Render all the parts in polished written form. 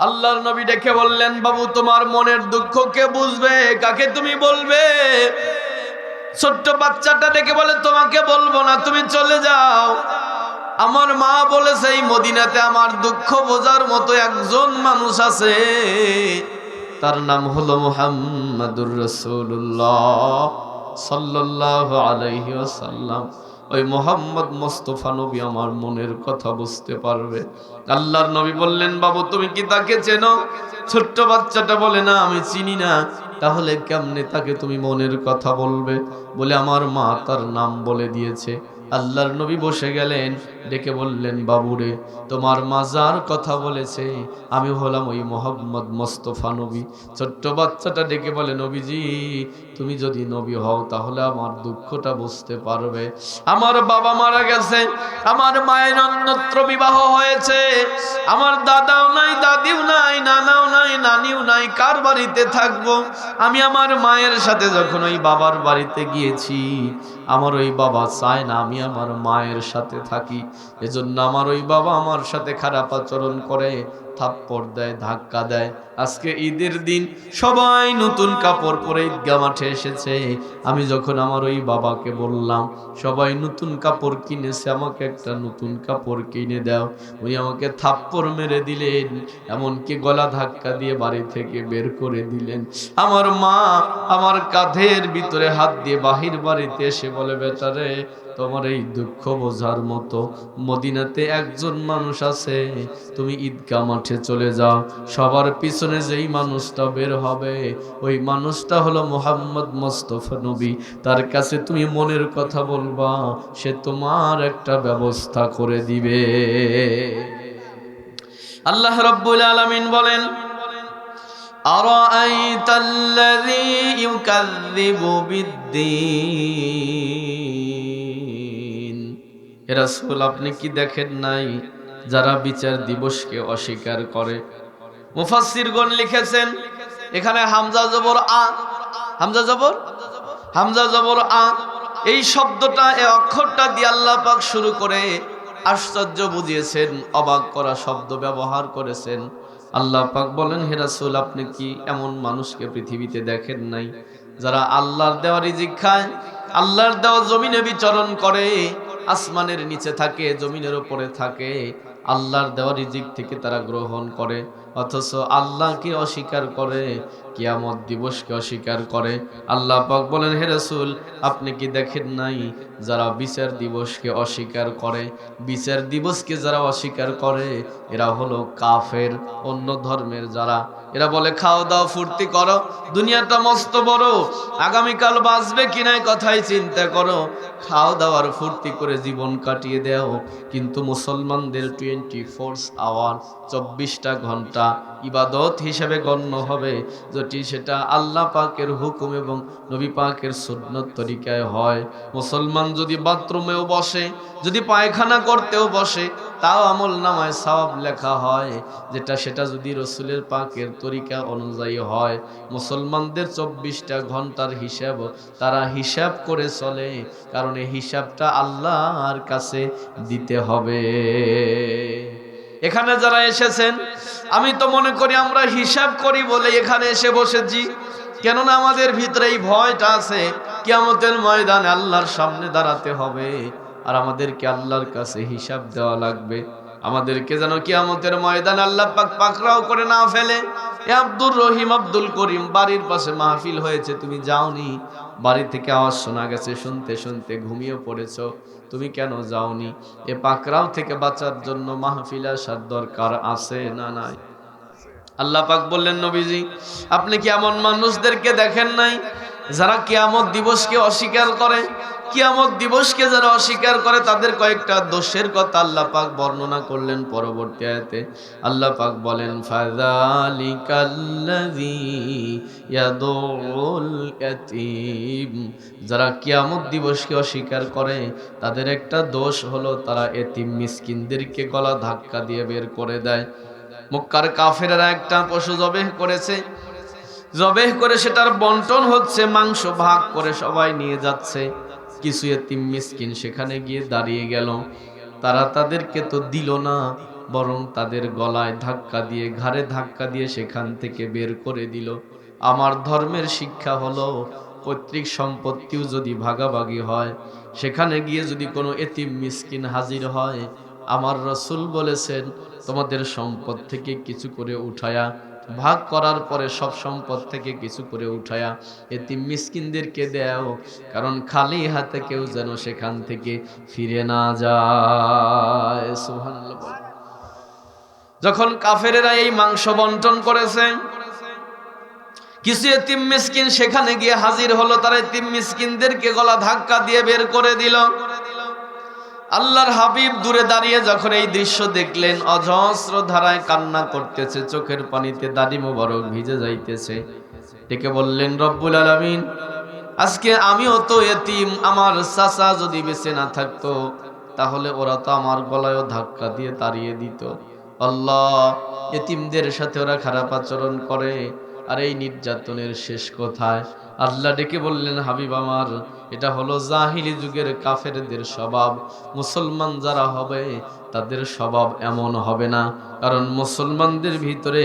আল্লাহর নবী ডেকে বললেন, বাবু তোমার মনের দুঃখ কে বুঝবে, কাকে তুমি বলবে? ছোট্ট বাচ্চাটা ডেকে বলে, তোমাকে বলবো না, তুমি চলে যাও। আমার মা বলেছে এই মদিনাতে আমার দুঃখ বোঝার মতো একজন মানুষ আছে, তার নাম হলো মুহাম্মাদুর রাসূলুল্লাহ সাল্লাল্লাহু আলাইহি ওয়াসাল্লাম। ওই মোহাম্মদ মোস্তফা নবী আমার মনের কথা বুঝতে পারবে। আল্লাহর নবী বললেন, বাবু তুমি কি তাকে চেনো? ছোট্ট বাচ্চাটা বলে, না আমি চিনি না। তাহলে কেমনে তাকে তুমি মনের কথা বলবে? বলে, আমার মা তার নাম বলে দিয়েছে। আল্লাহর নবী বসে গেলেন, ডেকে বললেন, বাবুরে তোমার মা যার কথা বলেছে আমি হলাম ওই মোহাম্মদ মোস্তফা নবী। ছোট্ট বাচ্চাটা ডেকে বলে, নবীজি তুমি যদি নবী হও তাহলে আমার দুঃখটা বুঝতে পারবে। আমার বাবা মারা গেছে, আমার মায়ের অন্যত্র বিবাহ হয়েছে, আমার দাদাও নাই, দাদিও নাই, নানাও নাই, নানিও নাই, কার বাড়িতে থাকবো? আমি আমার মায়ের সাথে যখন ওই বাবার বাড়িতে গিয়েছি, আমার ওই বাবা চায় না আমি আমার মায়ের সাথে থাকি। এজন্য আমার ওই বাবা আমার সাথে খারাপ আচরণ করে, থাপ্পড় দেয়, ধাক্কা দেয়। আজকে ঈদের দিন সবাই নতুন কাপড় পরে ঈদগাহ মাঠে এসেছে। আমি যখন আমার ওই বাবাকে বললাম সবাই নতুন কাপড় কিনেছে, আমাকে একটা নতুন কাপড় কিনে দাও, উনি আমাকে থাপ্পড় মেরে দিলেন, এমনকি গলা ধাক্কা দিয়ে বাড়ি থেকে বের করে দিলেন। আমার মা আমার কাঁধের ভিতরে হাত দিয়ে বাহির বাড়িতে এসে বলে, বেটারে তোমার এই দুঃখ বোঝার মতো মদিনাতে একজন মানুষ আছে, তুমি ঈদগাহ মাঠে চলে যাও, সবার পিছনে যেই মানুষটা বের হবে ওই মানুষটা হলো মুহাম্মদ মোস্তফা নবী, তার কাছে তুমি মনের কথা বলবা, সে তোমার একটা ব্যবস্থা করে দিবে। আল্লাহ রাব্বুল আলামিন বলেন, আরাআইতাল্লাযী ইউকাযযিবু বিদ্দীন। হে রাসূল আপনি কি দেখেন নাই যারা বিচার দিবসকে অস্বীকার করে? মুফাসসিরগণ লিখেছেন, এখানে হামজা জবর আ, হামজা জবর হামজা জবর আ, এই শব্দটা, এই অক্ষরটা দিয়ে আল্লাহ পাক শুরু করে আশ্চর্য বুঝিয়েছেন, অবাক করা শব্দ ব্যবহার করেছেন। আল্লাহ পাক বলেন, হে রাসূল আপনি কি এমন মানুষকে পৃথিবীতে দেখেন নাই যারা আল্লাহর দেওয়া রিজিক খায়, আল্লাহর দেওয়া জমিনে বিচরণ করে, আসমানের নিচে থাকে, জমিনের উপরে থাকে, আল্লাহর দেওয়া রিজিক থেকে তারা গ্রহণ করে, অথচ আল্লাহকে অস্বীকার করে, কিয়ামত দিবসকে অস্বীকার করে। আল্লাহ পাক বলেন, হে রাসূল আপনি কি দেখেন নাই যারা বিচার দিবসকে অস্বীকার করে, বিচার দিবসকে যারা অস্বীকার করে এরা হলো কাফের, অন্য ধর্মের যারা। এরা বলে খাও দাও ফুর্তি করো, দুনিয়াটা মস্ত বড়, আগামীকাল বাঁচবে কিনা কথাই চিন্তা করো, খাও দাওয়ার ফুর্তি করে জীবন কাটিয়ে দাও। কিন্তু মুসলমানদের 24 আওয়ার 24টা ঘন্টা ইবাদত হিসেবে গণ্য হবে যদি সেটা আল্লাহ পাকের হুকুম এবং নবী পাকের সুন্নত তরিকায় হয়। মুসলমান যদি বাথরুমেও বসে, যদি পায়খানা করতেও বসে, তাও আমল নামায় সওয়াব লেখা হয়, যেটা সেটা যদি রসুলের পাকের তরিকা অনুযায়ী হয়। মুসলমানদের 24টা ঘন্টার হিসাব তারা হিসাব করে চলে, কারণ এই হিসাবটা আল্লাহর কাছে দিতে হবে। এখানে যারা এসেছেন, আমি তো মনে করি আমরা হিসাব করি বলে এখানে এসে বসেছি, কেননা আমাদের ভিতরে এই ভয়টা আছে কিয়ামতের ময়দানে আল্লাহর সামনে দাঁড়াতে হবে, আর আমাদেরকে আল্লাহর কাছে হিসাব দেওয়া লাগবে। আমাদেরকে যেন কিয়ামতের ময়দানে আল্লাহ পাক পাকড়াও করে না ফেলে। এ আব্দুর রহিম, আব্দুল করিম, বাড়ির পাশে মাহফিল হয়েছে, তুমি যাওনি, বাড়ি থেকে আওয়াজ শোনা গেছে, শুনতে শুনতে ঘুমিয়ে পড়েছো, তুমি কেন যাওনি? এ পাকড়াও থেকে বাঁচার জন্য মাহফিল আসার দরকার আছে না নাই? আল্লাহ পাক বললেন, নবীজি আপনি কি এমন মানুষদেরকে দেখেন নাই যারা কিয়ামত দিবসকে অস্বীকার করে? কিয়ামত দিবসকে যারা অস্বীকার করে তাদের কয়েকটা দোষের কথা আল্লাহ পাক বর্ণনা করলেন পরবর্তী আয়াতে। আল্লাহ পাক বলেন, ফাযালিকাল্লাযী ইয়াদুল ইয়াতীম। যারা কিয়ামত দিবসকে অস্বীকার করে তাদের একটা দোষ হলো তারা এতিম মিসকিনদেরকে গলা ধাক্কা দিয়ে বের করে দেয়। মক্কার কাফেররা একটা পশু জবেহ করেছে, জবেহ করে সেটার বন্টন হচ্ছে, মাংস ভাগ করে সবাই নিয়ে যাচ্ছে। কিছু এতিম মিসকিন সেখানে গিয়ে দাঁড়িয়ে গেল, তারা তাদেরকে তো দিল না, বরং তাদের গলায় ধাক্কা দিয়ে, ঘাড়ে ধাক্কা দিয়ে সেখান থেকে বের করে দিল। আমার ধর্মের শিক্ষা হলো, পৈতৃক সম্পত্তিও যদি ভাগাভাগি হয়, সেখানে গিয়ে যদি কোনো এতিম মিসকিন হাজির হয়, আমার রাসূল বলেছেন তোমাদের সম্পদ থেকে কিছু করে উঠায়া, ভাগ করার পরে সব সম্পদ থেকে কিছু করে উঠায়া এতিম মিসকিনদেরকে দাও, কারণ খালি হাতে কেউ যেন সেখান থেকে ফিরে না যায়। সুবহানাল্লাহ। যখন কাফেরেরা এই মাংস বন্টন করেছে, কিছু এতিম মিসকিন সেখানে গিয়ে হাজির হলো, তারা এতিম মিসকিনদেরকে গলা ধাক্কা দিয়ে বের করে দিল। আল্লাহর হাবিব দূরে দাঁড়িয়ে যখন এই দৃশ্য দেখলেন, অজস্র ধারায় কান্না করতেছে, চোখের পানিতে দাড়ি মোবারক ভিজে যাইতেছে, ডেকে বললেন, রব্বুল আলামিন, আজকে আমিও তো এতিম, আমার চাচা যদি বেঁচে না থাকতো তাহলে ওরা তো আমার গলায়ও ধাক্কা দিয়ে তাড়িয়ে দিত। আল্লাহ, এতিমদের সাথে ওরা খারাপ আচরণ করে, আর এই নির্যাতনের শেষ কোথায়? আল্লাহ ডেকে বললেন, হাবিব আমার, এটা হলো জাহিলি যুগের কাফেরদের স্বভাব। মুসলমান যারা হবে তাদের স্বভাব এমন হবে না, কারণ মুসলমানদের ভিতরে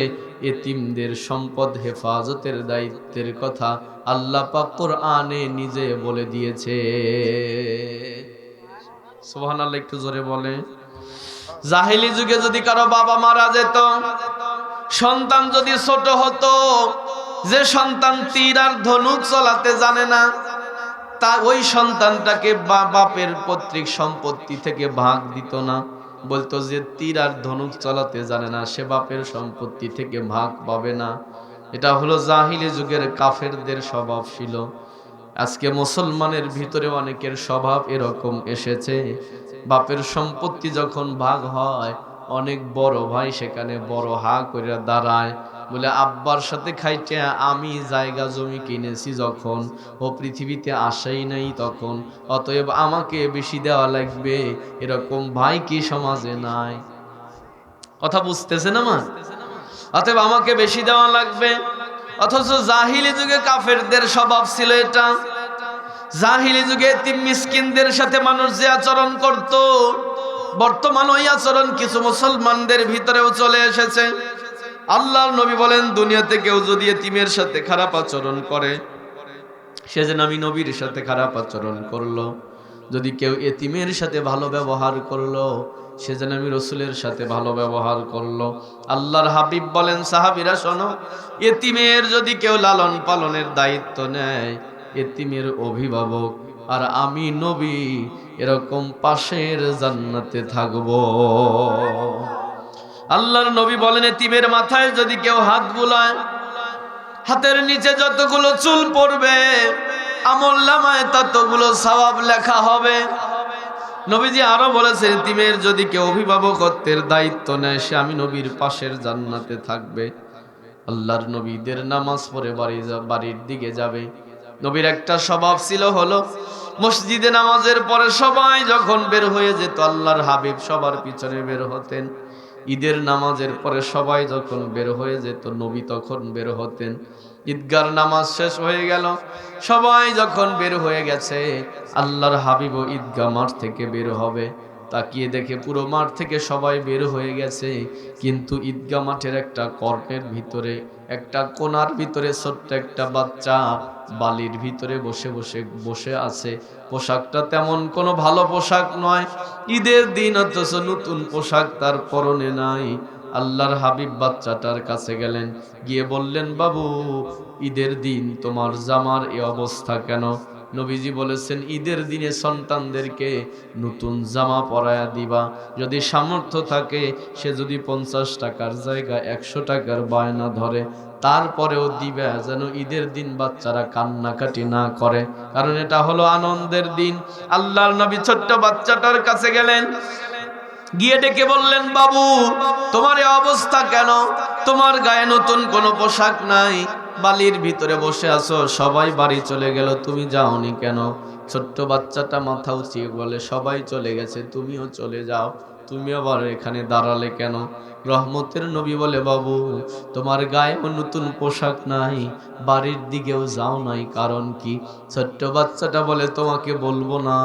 এতিমদের সম্পদ হেফাজতের দায়িত্বের কথা আল্লাহ পাক কোরআনে নিজে বলে দিয়েছে। সুবহানাল্লাহ, একটু জোরে বলে। জাহিলি যুগে যদি কারো বাবা মারা যেত, সন্তান যদি ছোট হতো, যে সন্তান তীর আর ধনুক চালাতে জানে না, তা ওই সন্তানটাকে বাপের পৈতৃক সম্পত্তি থেকে ভাগ দিত না, বলতো যে তীর আর ধনুক চালাতে জানে না, সে বাপের সম্পত্তি থেকে ভাগ পাবে না। এটা হলো জাহিলি যুগের কাফেরদের স্বভাব ছিল। আজকে মুসলমানের ভিতরে অনেকের স্বভাব এরকম এসেছে, বাপের সম্পত্তি যখন ভাগ হয়, অনেক বড় ভাই সেখানে বড় হা করে দাঁড়ায়, বলে আব্বার সাথে খাইতে আমি জায়গা জমি কিনেছি যখন, ও পৃথিবীতে আসেই নাই তখন, অতএব আমাকে বেশি দেওয়া লাগবে। এরকম ভাই কি সমাজে নাই? কথা বুঝতেছে না মা? অতএব আমাকে বেশি দেওয়া লাগবে। অথচ জাহিলি যুগে কাফেরদের স্বভাব ছিল এটা। জাহিলি যুগে এতিম মিসকিনদের সাথে মানুষ যে আচরণ করত, বর্তমান ওই আচরণ কিছু মুসলমানদের ভিতরেও চলে এসেছে। আল্লাহর নবী বলেন, দুনিয়াতে কেউ যদি এতিমের সাথে খারাপ আচরণ করে, সে যেন আমি নবীর সাথে খারাপ আচরণ করলো। যদি কেউ এতিমের সাথে ভালো ব্যবহার করলো, সে যেন আমি রসুলের সাথে ভালো ব্যবহার করলো। আল্লাহর হাবিব বলেন, সাহাবীরা শোনো, এতিমের যদি কেউ লালন পালনের দায়িত্ব নেয়, এতিমের অভিভাবক আর আমি নবী এরকম পাশের জান্নাতে থাকবো। আল্লাহর নবী বলেন, এতিমের মাথায় যদি কেউ হাত বুলায়, হাতের নিচে যতগুলো চুল পড়বে, আমলনামায় ততগুলো সওয়াব লেখা হবে। নবীজি আরো বলেছেন, এতিমের যদি কেউ অভিভাবকত্বের দায়িত্ব নেয়, সে আমি নবীর পাশের জান্নাতে থাকবে। আল্লাহর নবীদের নামাজ পড়ে বাড়ির দিকে যাবে। নবীর একটা স্বভাব ছিল, হলো মসজিদে নামাজের পরে সবাই যখন বের হয়ে যেত, আল্লাহর হাবিব সবার পিছনে বের হতেন। ঈদের নামাজের পরে সবাই যখন বের হয়ে যেত, নবী তখন বের হতেন। ঈদগার নামাজ শেষ হয়ে গেল, সবাই যখন বের হয়ে গেছে, আল্লাহর হাবিবও ঈদগাহ মাঠ থেকে বের হবে। তাকিয়ে দেখে পুরো মাঠ থেকে সবাই বের হয়ে গেছে, কিন্তু ঈদগাহ মাঠের একটা কর্ণের ভিতরে, একটা কোণার ভিতরে ছোট্ট একটা বাচ্চা বালির ভিতরে বসে আছে। পোশাকটা তেমন কোনো ভালো পোশাক নয়, ঈদের দিন, অথচ নতুন পোশাক তার পরনে নাই। আল্লাহর হাবিব বাচ্চাটার কাছে গেলেন, গিয়ে বললেন, বাবু, ঈদের দিন তোমার জামার এই অবস্থা কেন? নবীজি বলেছেন, ঈদের দিনে সন্তানদেরকে নতুন জামা পরায়া দিবা। যদি সামর্থ্য থাকে, সে যদি 50 টাকার জায়গায় 100 টাকার বায়না ধরে, তারপরেও দিবে, যেন ঈদের দিন বাচ্চারা কান্নাকাটি না করে, কারণ এটা হলো আনন্দের দিন। আল্লাহর নবী ছোট্ট বাচ্চাটার কাছে গেলেন, গিয়ে ডেকে বললেন, বাবু, তোমার এই অবস্থা কেন? তোমার গায়ে নতুন কোনো পোশাক নাই, বালির ভিতরে বসে আছো, সবাই বাড়ি চলে গেল, তুমি যাওনি কেন? ছোট্ট বাচ্চাটা মাথা উঁচিয়ে বলে, সবাই চলে গেছে, তুমিও চলে যাও। তুমি আবার এখানে দাঁড়ালে কেন? রহমতের নবী বলে, বাবু তোমার গায়েও নতুন পোশাক নাই, বাড়ির দিকেও যাও নাই, কারণ কি? ছোট্ট বাচ্চাটা বলে, তোমাকে বলবো না,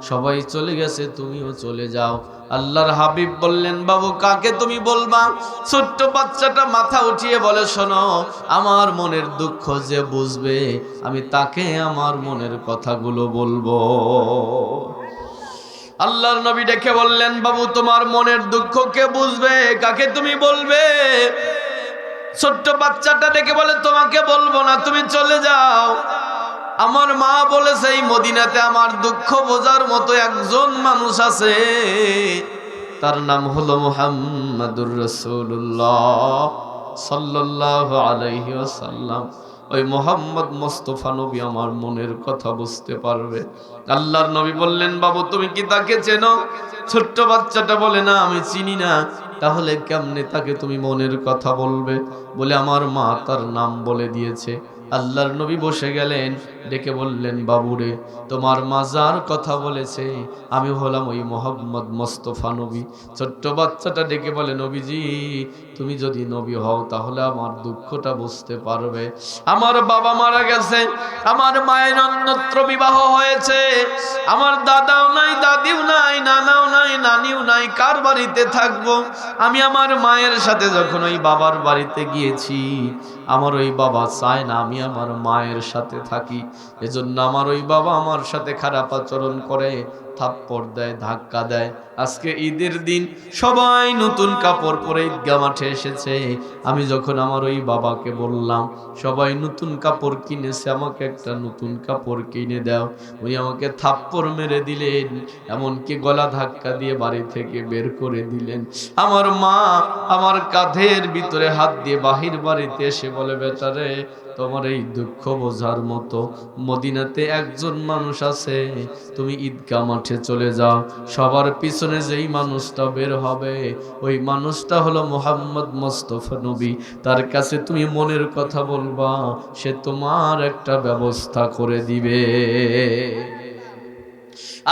সবাই চলে গেছে, তুমিও চলে যাও। আল্লাহর হাবিব বললেন, বাবু কাকে তুমি বলবা? ছোট্ট বাচ্চাটা মাথা উঠিয়ে বলে, শোনো, আমার মনের দুঃখ যে বুঝবে আমি তাকে আমার মনের কথাগুলো বলবো। আল্লাহর নবী ডেকে বললেন, বাবু তোমার মনের দুঃখ কে বুঝবে? কাকে তুমি বলবে? ছোট্ট বাচ্চাটা ডেকে বলে, তোমাকে বলবো না, তুমি চলে যাও। আমার মা বলেছে এই মদিনাতে আমার দুঃখ বোঝার মতো একজন মানুষ আছে, তার নাম হলো মুহাম্মাদুর রাসূলুল্লাহ সাল্লাল্লাহু আলাইহি ওয়াসাল্লাম। ওই মোহাম্মদ মোস্তফা নবী আমার মনের কথা বুঝতে পারবে। আল্লাহর নবী বললেন, বাবু তুমি কি তাকে চেনো? ছোট্ট বাচ্চাটা বলে, না আমি চিনি না। তাহলে কেমনে তাকে তুমি মনের কথা বলবে? বলে, আমার মা তার নাম বলে দিয়েছে। আল্লাহর নবী বসে গেলেন, ডেকে বললেন, বাবুরে তোমার মা যার কথা বলেছে আমি হলাম ওই মোহাম্মদ মোস্তফা নবী। ছোট্ট বাচ্চাটা ডেকে বলে, নবীজি তুমি যদি নবী হও তাহলে আমার দুঃখটা বুঝতে পারবে। আমার বাবা মারা গেছে, আমার মায়ের অন্যত্র বিবাহ হয়েছে, আমার দাদাও নাই, দাদিও নাই, নানাও নাই, নানিও নাই, কার বাড়িতে থাকবো? আমি আমার মায়ের সাথে যখন ওই বাবার বাড়িতে গিয়েছি, আমার ওই বাবা চায় না আমি আমার মায়ের সাথে থাকি, এজন্য আমার ওই বাবা আমার সাথে খারাপ আচরণ করে, থাপ্পড় দেয়, ধাক্কা দেয়। আজকে ঈদের দিন সবাই নতুন কাপড় পরে ঈদগাহ মাঠে এসেছে, আমি যখন আমার ওই বাবাকে বললাম সবাই নতুন কাপড় কিনেছে, আমাকে একটা নতুন কাপড় কিনে দাও, উনি আমাকে থাপ্পড় মেরে দিলেন, এমনকি গলা ধাক্কা দিয়ে বাড়ি থেকে বের করে দিলেন। আমার মা আমার কাঁধের ভিতরে হাত দিয়ে বাহির বাড়িতে এসে বলে, বেটারে তোমার এই দুঃখ বোঝার মতো মদিনাতে একজন মানুষ আছে, তুমি ঈদগাহ মাঠে চলে যাও, সবার পিছনে যেই মানুষটা বের হবে ওই মানুষটা হলো মুহাম্মদ মোস্তফা নবী, তার কাছে তুমি মনের কথা বলবা, সে তোমার একটা ব্যবস্থা করে দিবে।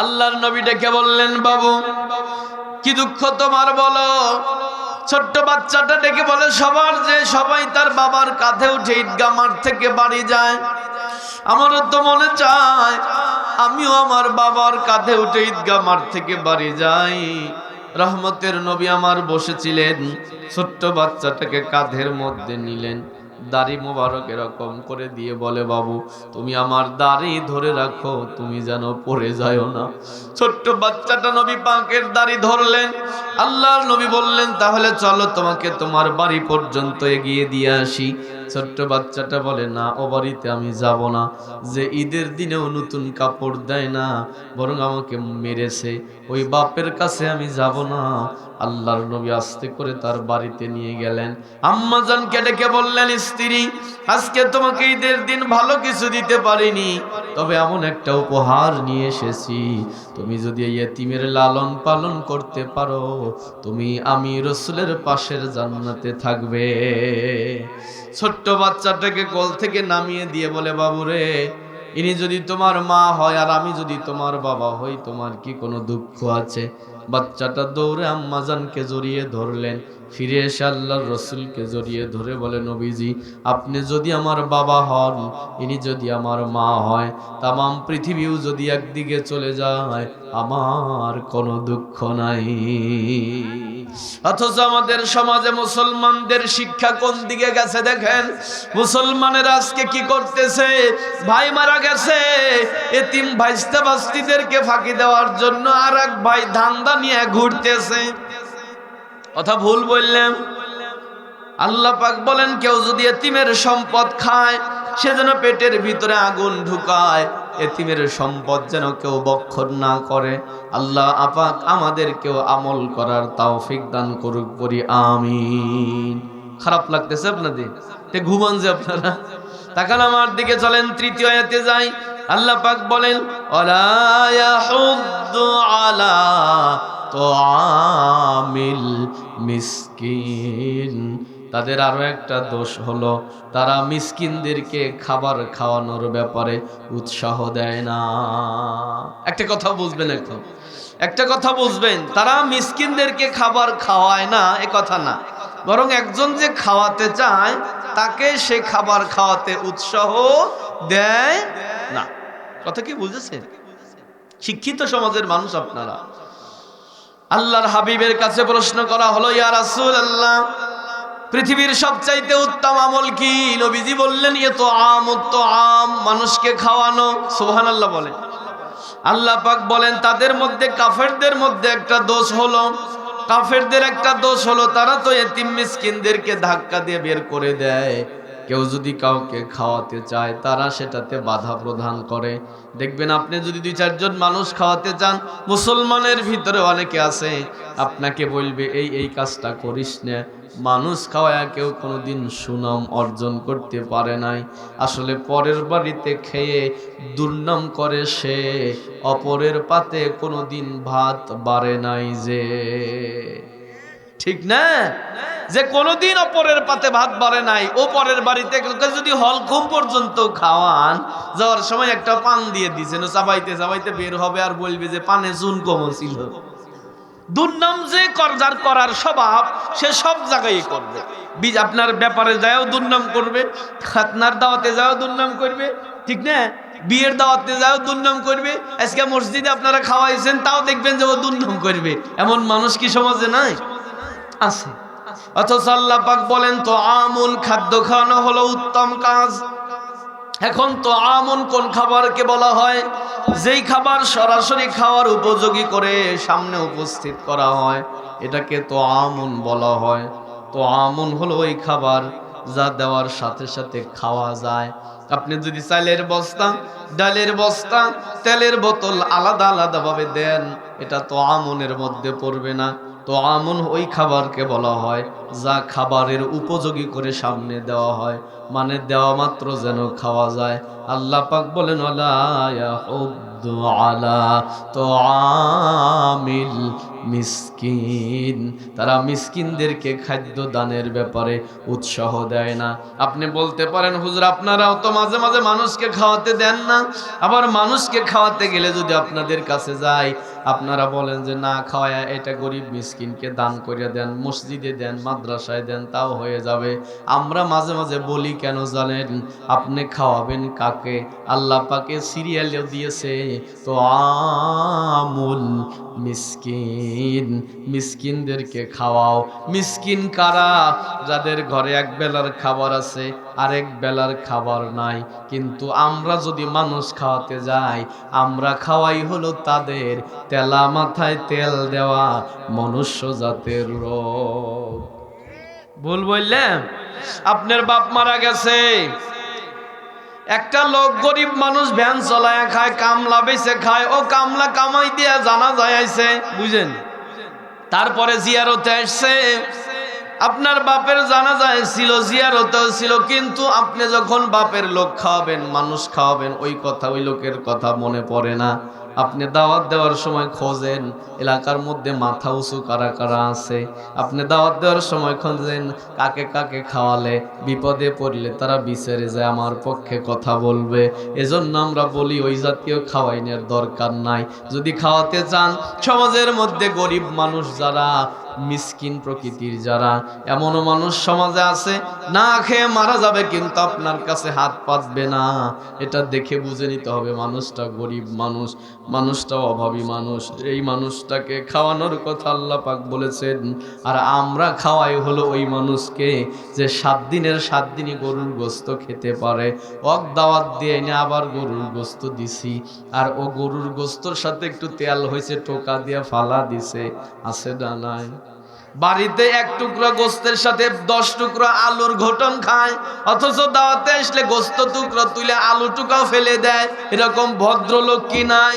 আল্লাহর নবী ডেকে বললেন, বাবু কি দুঃখ তোমার বলো? ছোট্ট বাচ্চাটা ডেকে বলে, সবার যে সবাই তার বাবার কাঁধে উঠে ঈদগাহ মাঠ থেকে বাড়ি যায়, আমারও তো মনে চায় আমিও আমার বাবার কাঁধে উঠে ঈদগাহ মাঠ থেকে বাড়ি যাই। রহমতের নবী আমার বসেছিলেন, ছোট্ট বাচ্চাটাকে কাঁধের মধ্যে নিলেন, দাড়ি মোবারক এরকম করে দিয়ে বলে, বাবু তুমি আমার দাড়ি ধরে রাখো, তুমি যেন পড়ে যাও না। ছোট্ট বাচ্চাটা নবী পাকের দাড়ি ধরলেন। আল্লাহর নবী বললেন, তাহলে চলো তোমাকে তোমার বাড়ি পর্যন্ত এগিয়ে দিয়ে আসি। ছোট্ট বাচ্চাটা বলে, না ও বাড়িতে আমি যাব না, যে ঈদের দিনেও নতুন কাপড় দেয় না, বরং আমাকে মেরেছে, ওই বাপের কাছে আমি যাব না। আল্লাহর নবী আস্তে করে তার বাড়িতে নিয়ে গেলেন। আম্মা জানকে ডেকে বললেন, স্ত্রী আজকে তোমাকে ঈদের দিন ভালো কিছু দিতে পারিনি, তবে এমন একটা উপহার নিয়ে এসেছি, তুমি যদি এই এতিমের লালন পালন করতে পারো তুমি আমি রাসূলের পাশের জান্নাতে থাকবে। ছোট্ট বাচ্চাটাকে কোল থেকে নামিয়ে দিয়ে বলে, বাবুরে ইনি যদি তোমার মা হয় আর আমি যদি তোমার বাবা হই, তোমার কি কোনো দুঃখ আছে? বাচ্চাটা দৌড়ে আম্মাজানকে জড়িয়ে ধরলেন, ফিরে এসে আল্লাহর রসুলকে জড়িয়ে ধরে বলে, নবীজি আপনি যদি আমার বাবা হন, ইনি যদি আমার মা হয়, তামাম পৃথিবীও যদি একদিকে চলে যায় আমার কোনো দুঃখ নাই। অথচ আমাদের সমাজে মুসলমানদের শিক্ষা কোন দিকে গেছে দেখেন। মুসলমানেরা আজকে কি করতেছে? ভাই মারা গেছে, এতিম ভাইস্তা বাস্তিদেরকে ফাঁকি দেওয়ার জন্য আর এক ভাই ধান্দা নিয়ে ঘুরতেছে। কথা ভুল বললাম? আল্লাহ পাক বলেন, কেউ যদি এতিমের সম্পদ খায় সে যেন পেটের ভিতরে আগুন ঢুকায়, এতিমের সম্পদ যেন কেউ ভক্ষণ না করে। আল্লাহ পাক আমাদেরকেও আমল করার তৌফিক দান করুক, পড়ি আমিন। খারাপ লাগতেছে আপনাদের? ঘুমান যে আপনারা তাকান আমার দিকে, চলেন তৃতীয় আয়াতে যাই। আল্লাহ পাক বলেন, ওয়ালা ইয়াহুদ্দু আলা তুআমিল মিসকিন, তাদের আরো একটা দোষ হলো তারা মিসকিনদেরকে খাবার খাওয়ানোর ব্যাপারে উৎসাহ দেয় না। একটা কথা বুঝবেন, একটা কথা বুঝবেন, তারা মিসকিনদেরকে খাবার খাওয়ায় না এ কথা না, বরং একজন যে খাওয়াতে চায় তাকে সে খাবার খাওয়াতে উৎসাহ দেয় না। কথা কি বুঝেছেন? শিক্ষিত সমাজের মানুষ আপনারা। আল্লাহর হাবিবের কাছে প্রশ্ন করা হলো, ইয়া রাসূলুল্লাহ, পৃথিবীর সবচাইতে উত্তম আমল কি? নবীজি বললেন, আম, মানুষকে খাওয়ানো। সুবহানাল্লাহ বলেন। আল্লাহ পাক বলেন, তাদের মধ্যে কাফেরদের মধ্যে একটা দোষ হলো, কাফেরদের একটা দোষ হলো তারা তো এতিম মিসকিনদেরকে ধাক্কা দিয়ে বের করে দেয়। কেউ যদি কাউকে খাওয়াতে চায় তারা সেটাতে বাধা প্রদান করে। দেখবেন আপনি যদি 2-4 জন মানুষ খাওয়াতে চান, মুসলমানের ভিতরে অনেকে আছে আপনাকে বলবে এই কাজটা করিস না। মানুষ খাওয়ায়া কেউ কোনোদিন সুনাম অর্জন করতে পারে নাই। আসলে পরের বাড়িতে খেয়ে দুর্নাম করে সে, অপরের পাতে কোনোদিন ভাত বাড়ে নাই যে। ঠিক না? যে কোনোদিন অপরের পাতে ভাত বাড়ে নাই, ও পরের বাড়িতে যদি হলকুম পর্যন্ত খাওয়ান, যাওয়ার সময় একটা পান দিয়ে দিয়েছেন, ও চাবাইতে চাবাইতে বের হবে আর বলবে যে পানে চুন কম ছিল। দুর্নাম যে যার করার স্বভাব সে সব জায়গায় করবে। আপনার ব্যাপারে যায়ও দুর্নাম করবে, খাতনার দাওয়াতে যাও দুর্নাম করবে, ঠিক না? বিয়ের দাওয়াতে যাও দুর্নাম করবে। আজকে মসজিদে আপনারা খাওয়াইছেন তাও দেখবেন যে ও দুর্নাম করবে। এমন মানুষ কি সমাজে নাই? আছে। অথচ আল্লাহ পাক বলেন, তো আমুল, খাদ্য খাওয়ানো হলো উত্তম কাজ। এখন তো আমুন কোন খাবারকে বলা হয়? যেই খাবার সরাসরি খাওয়ার উপযোগী করে সামনে উপস্থিত করা হয় এটাকে তো আমুন বলা হয়। তো আমুন হলো ওই খাবার যা দেওয়ার সাথে সাথে খাওয়া যায়। আপনি যদি চালের বস্তা, ডালের বস্তা, তেলের বোতল আলাদা আলাদা ভাবে দেন, এটা তো আমুনের মধ্যে পড়বে না। তো আমুন ওই খাবারকে বলা হয় যা খাবারের উপযোগী করে সামনে দেওয়া হয়, মানে দেওয়া মাত্র যেন খাওয়া যায়। আল্লাহ পাক বলেন, ওয়ালা ইয়াহুদ্দু আলা তুআমিল মিসকিন, তারা মিসকিনদেরকে খাদ্য দানের ব্যাপারে উৎসাহ দেয় না। আপনি বলতে পারেন, হুজুর আপনারাও তো মাঝে মাঝে মানুষকে খাওয়াতে দেন না। আবার মানুষকে খাওয়াতে গেলে যদি আপনাদের কাছে যাই, আপনারা বলেন যে না খাওয়ায়া এটা গরিব মিসকিনকে দান করে দেন, মসজিদে দেন, মাদ্রাসায় দেন, তাও হয়ে যাবে। আমরা মাঝে মাঝে বলি কেন জানেন? আপনি খাওয়াবেন কাকে? আল্লাহ পাকে সিরিয়ালেও দিয়েছে, তো আমুল মিসকিন, মিসকিনদেরকে খাওয়াও। মিসকিন কারা? যাদের ঘরে এক বেলার খাবার আছে, আরেক বেলার খাবার নাই। কিন্তু আমরা যদি মানুষ খাওয়াতে যাই, আমরা খাওয়াই হলো তাদের তেলা মাথায় তেল দেওয়া মনুষ্য জাতের রোগ। ভুল বললেন? আপনার বাপ মারা গেছে, একটা লোক গরিব মানুষ ভ্যান চলায় খায়, কামলা বেচে খায়, ও কামলা কামাই দিয়া জানা যায় আইছে, বুঝেন? তারপরে জিয়ারতে আসছে, আপনার বাপের জানাজায় ছিল, জিয়ারতেও ছিল, কিন্তু আপনি যখন বাপের লোক খাওয়াবেন, মানুষ খাওয়াবেন, ওই কথা, ওই লোকের কথা মনে পড়ে না। আপনি দাওয়াত দেওয়ার সময় খোঁজেন এলাকার মধ্যে মাথা উঁচু কারা কারা আছে। আপনি দাওয়াত দেওয়ার সময় খোঁজেন কাকে কাকে খাওয়ালে বিপদে পড়লে তারা বিচারে যায় আমার পক্ষে কথা বলবে। এজন্য আমরা বলি ওই জাতীয় খাওয়াইনের দরকার নাই। যদি খাওয়াতে চান, সমাজের মধ্যে গরিব মানুষ যারা, মিসকিন প্রকৃতির যারা, এমনও মানুষ সমাজে আছে না খেয়ে মারা যাবে কিন্তু আপনার কাছে হাত পাতবে না। এটা দেখে বুঝে নিতে হবে মানুষটা গরিব মানুষ, মানুষটা অভাবী মানুষ। এই মানুষটাকে খাওয়ানোর কথা আল্লাহ পাক বলেছেন। আর আমরা খাওয়াই হলো ওই মানুষকে যে 7 দিনের 7 দিনই গরুর গোস্ত খেতে পারে। ওক দাওয়াত দিয়ে এনে আবার গরুর গোস্ত দিছি, আর ও গরুর গোস্তর সাথে একটু তেল হয়েছে, টোকা দিয়ে ফালা দিছে, আছে না নাই? বাড়িতে 1 টুকরা গোস্তের সাথে 10 টুকরা আলুর ঘটন খায়, অথচ দাওয়াতে আসলে গোস্ত টুকরা তুলে আলু টুকাও ফেলে দেয়। এরকম ভদ্রলোক কি নাই?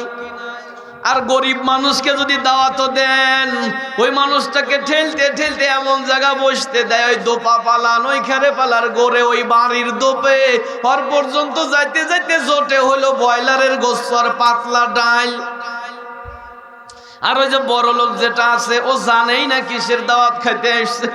আর গরিব মানুষকে যদি দাওয়াতও দেন, ওই মানুষটাকে ঠেলতে ঠেলতে এমন জায়গা বসতে দেয়, ওই দোপা পালান, ওই খেরে পালার গোরে, ওই বাড়ির দোপে হর পর্যন্ত যাইতে যাইতে জোটে হলো ব্রয়লারের গোস্ত আর পাতলা ডাল। আর ওই যে বড় লোক যেটা আছে, ও জানেই না কিসের দাওয়াত খাইতে আসছে,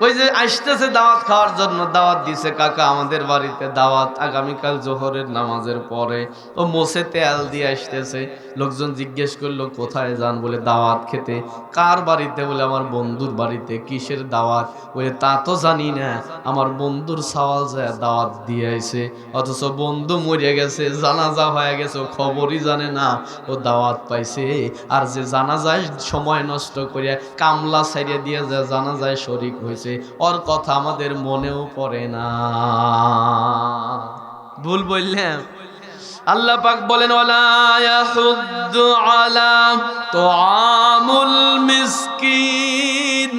ওই যে আসতেছে দাওয়াত খাওয়ার জন্য, দাওয়াত দিছে কাকা আমাদের বাড়িতে দাওয়াত আগামীকাল জোহরের নামাজের পরে। ও মোছে তেল দিয়ে আসতেছে। লোকজন জিজ্ঞেস করলো কোথায় যান, বলে দাওয়াত খেতে। কার বাড়িতে, বলে আমার বন্ধুর বাড়িতে। কিসের দাওয়াত, বলে তা তো জানি না, আমার বন্ধুর সওয়াল যায় দাওয়াত দিয়ে আইছে। অথচ বন্ধু মরে গেছে, জানাজা হয়ে গেছে, ও খবরই জানে না ও দাওয়াত পাইছে। আর যে জানাজায় সময় নষ্ট করিয়া কামলা ছাইড়ে দিয়ে যে জানাজায় শরীক হয়েছে, ওর কথা আমাদের মনেও পড়ে না। ভুল বললাম? আল্লাহ পাক বলেন ওয়ালা ইয়াহুদ্দু আলা তুআমুল মিসকিন,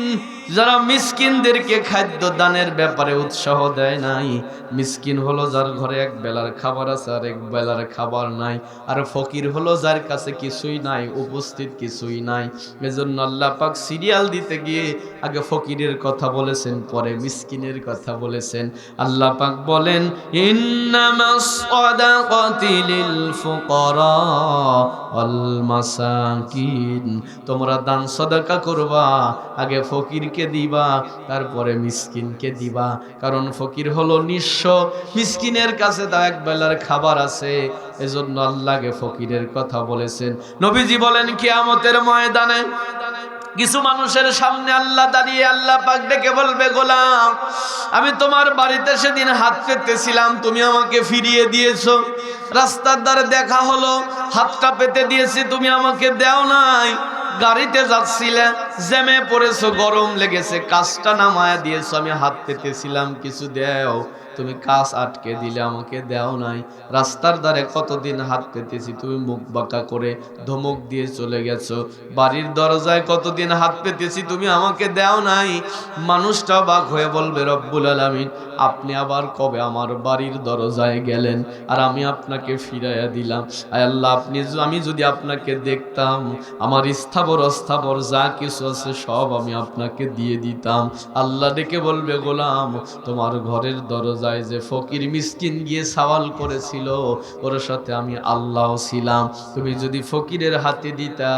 যারা মিসকিনদেরকে খাদ্য দানের ব্যাপারে উৎসাহ দেয় নাই। মিসকিন হলো যার ঘরে এক বেলার খাবার আছে আর এক বেলার খাবার নাই। আর ফকির হলো যার কাছে কিছুই নাই, উপস্থিত কিছুই নাই। এজন্য আল্লাহ পাক সিরিয়াল দিতে গিয়ে আগে ফকিরের কথা বলেছেন, পরে মিসকিনের কথা বলেছেন। আল্লাহ পাক বলেন ইন্নামাস সাদাকাতি লিল ফুকারা ওয়াল মাসাকিন, তোমরা দান সাদাকা করবা, আগে ফকিরকে দিবা, তারপরে মিসকিনকে দিবা। কারণ ফকির হলো নিঃস্ব, মিসকিনের কাছে তা এক বেলার খাবার আছে। এজন্য আল্লাহকে ফকিরের কথা বলেছেন। নবীজি বলেন কিয়ামতের ময়দানে কিছু মানুষের সামনে আল্লাহ দাঁড়িয়ে আল্লাহ পাক ডেকে বলবে, গোলাম আমি তোমার বাড়িতে সেদিন হাত পেতেছিলাম, তুমি আমাকে ফিরিয়ে দিয়েছো। রাস্তার ধারে দেখা হলো, হাতটা পেতে দিয়েছি, তুমি আমাকে দেও নাই। গাড়িতে যাচ্ছিলে, জ্যামে পড়েছো, গরম লেগেছে, কাজটা নামায়া দিয়েছো, আমি হাত পেতেছিলাম, কিছু দেও, তুমি কাজ আটকে দিলে, আমাকে দেও নাই। রাস্তার ধারে কতদিন হাত পেতেছি, তুমি মুখ বাঁকা করে ধমক দিয়ে চলে গেছো। বাড়ির দরজায় কতদিন হাত পেতেছি, তুমি আমাকে দেও নাই। মানুষটা বাক হয়ে বলবে, রব্বুল আলামিন আপনি আবার কবে আমার বাড়ির দরজায় গেলেন আর আমি আপনাকে ফিরাইয়া দিলাম? আয় আল্লাহ, আমি যদি আপনাকে দেখতাম, আমার স্থাবর অস্থাবর যা কিছু আছে সব আমি আপনাকে দিয়ে দিতাম। আল্লাহ ডেকে বলবে, গোলাম তোমার ঘরের দরজায় যে ফকির মিসকিন গিয়ে সওয়াল করেছিল, ওর সাথে আমি আল্লাহ ছিলাম। তুমি যদি ফকিরের হাতে দিতা,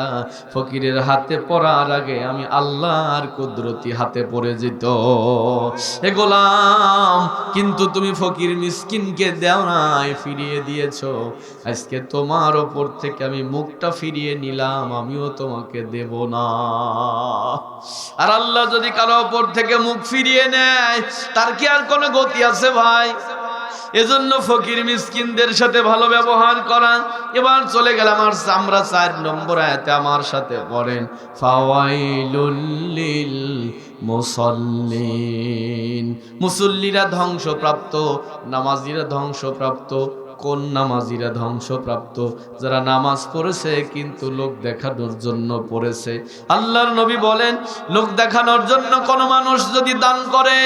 ফকিরের হাতে পড়ার আগে আমি আল্লাহর কুদরতি হাতে পড়ে যেত। হে গোলাম, কিন্তু তুমি ফকির মিসকিনকে দেও নাই, ফিরিয়ে দিয়েছো। আজকে তোমার ওপর থেকে আমি মুখটা ফিরিয়ে নিলাম, আমিও তোমাকে দেব না। আর আল্লাহ যদি কারো ওপর থেকে মুখ ফিরিয়ে নেয়, তার কি আর কোনো গতি আছে ভাই? এজন্য ফকির মিসকিনদের সাথে ভালো ব্যবহার করা। এবার চলে গেলাম আমরা 4 নম্বর আয়াতে, আমার সাথে পড়েন ফাওয়াইলুল লিল মুসাল্লিন, মুসল্লিরা ধ্বংসপ্রাপ্ত, নামাজিরা ধ্বংসপ্রাপ্ত। কোন নামাজিরা ধ্বংসপ্রাপ্ত? যারা নামাজ পড়েছে কিন্তু লোক দেখানোর জন্য পড়েছে। আল্লাহর নবী বলেন, লোক দেখানোর জন্য কোন মানুষ যদি দান করে,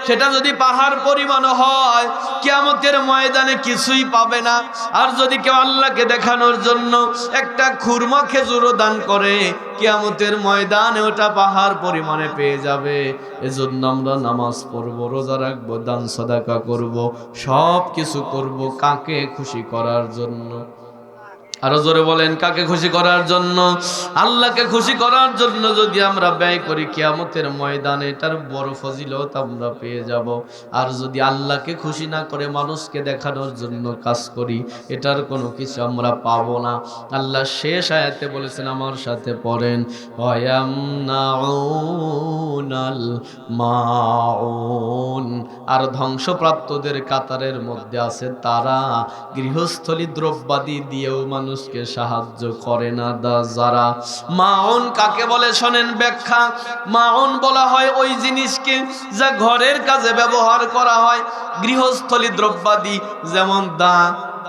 সেটা যদি পাহাড় পরিমাণ হয়, কিয়ামতের ময়দানে কিছুই পাবে না। আর যদি কেউ আল্লাহকে দেখানোর জন্য একটা খুরমা খেজুরও দান করে, কিয়ামতের ময়দানে ওটা পাহাড় পরিমাণে পেয়ে যাবে। এজন্য আমরা নামাজ পড়ব, রোজা রাখবো, দান সাদাকা করব, সব কিছু করব কাকে খুশি করার জন্য? আরো জোরে বলেন, কাকে খুশি করার জন্য? আল্লাহকে খুশি করার জন্য যদি আমরা ব্যয় করি, কিয়ামতের ময়দানে এটার বড় ফজিলত আমরা পেয়ে যাব। আর যদি আল্লাহকে খুশি না করে মানুষকে দেখানোর জন্য কাজ করি, এটার কোনো কিছু আমরা পাবো না। আল্লাহ শেষ আয়াতে বলেছেন, আমার সাথে পড়েন ওয়ায়ামনাউনাল মাউন, আর ধ্বংসপ্রাপ্তদের কাতারের মধ্যে আছে তারা গৃহস্থলী দ্রব্যাদি দিয়েও মানুষকে সাহায্য করে না। যারা মাউন কাকে বলে শোনেন ব্যাখ্যা। মাউন বলা হয় ওই জিনিসকে যা ঘরের কাজে ব্যবহার করা হয়, গৃহস্থলী দ্রব্যাদি, যেমন দা,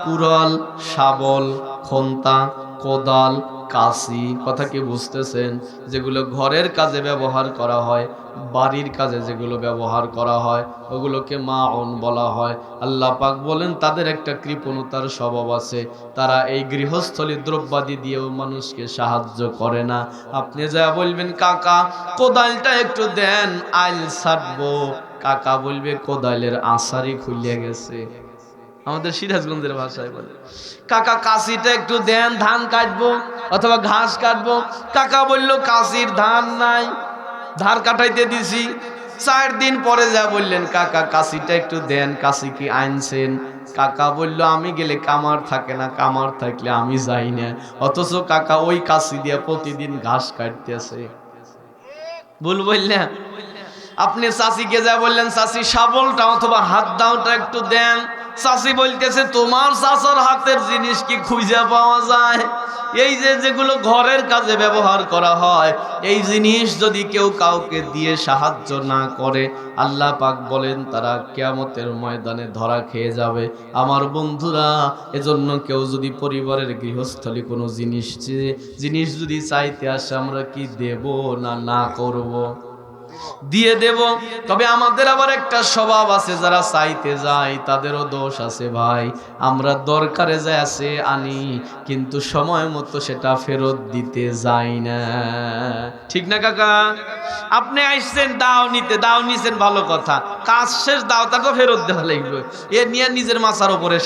কুড়াল, শাবল, খন্তা, কোদাল, কাশি, কথা কি বুঝতেছেন? যেগুলো ঘরের কাজে ব্যবহার করা হয়, বাড়ির কাজে যেগুলো ব্যবহার করা হয়, ওগুলোকে মাউন বলা হয়। আল্লাহ পাক বলেন তাদের একটা কৃপণতার স্বভাব আছে, তারা এই গৃহস্থলী দ্রব্যাদি দিয়েও মানুষকে সাহায্য করে না। আপনি যা বলবেন, কাকা কোদালটা একটু দেন, আইল ছাড়বো, কাকা বলবে কোদালের আষাঢ়ি খুলে গেছে, আমাদের সিরাজগঞ্জের ভাষায় বলে। কাকা কাশিটা একটু দেন, ধান কাটবো অথবা ঘাস কাটবো, কাকা বলল কাশির ধান নাই, ধার কাটাইতে দিছি। 4 দিন পরে যা বললেন, কাকা কাশিটা একটু দেন, কাশি কি আনছেন? কাকা বলল, আমি গেলে কামার থাকে না, কামার থাকলে আমি যাই না। অথচ কাকা ওই কাশি দিয়ে প্রতিদিন ঘাস কাটতেছে। ভুল বললেন? আপনি চাষিকে যা বললেন, চাষি শাবলটা অথবা হাত দাওটা একটু দেন, চাষি বলতেছে, তোমার চাষার হাতের জিনিস কি খুঁজে পাওয়া যায়? এই যে যেগুলো ঘরের কাজে ব্যবহার করা হয়, এই জিনিস যদি কেউ কাউকে দিয়ে সাহায্য না করে, আল্লাহ পাক বলেন তারা কিয়ামতের ময়দানে ধরা খেয়ে যাবে। আমার বন্ধুরা, এজন্য কেউ যদি পরিবারের গৃহস্থলী কোনো জিনিস যদি চাইতে আসে, আমরা কি দেব না না করব? দিয়ে দেব। তবে আমাদের আবার একটা স্বভাব আছে, যারা চাইতে যায় তাদেরও দোষ আছে ভাই। আমরা দরকারে যায় আছে আনি, কিন্তু সময় মতো সেটা ফেরত দিতে যাই না। ঠিক না কাকা? আপনি আইসছেন দাও নিতে, দাও নিছেন, ভালো কথা, কাজ শেষ, দাও তাকে ফেরত দেওয়া লাগবে। এ নিয়ে নিজের মাথার উপরে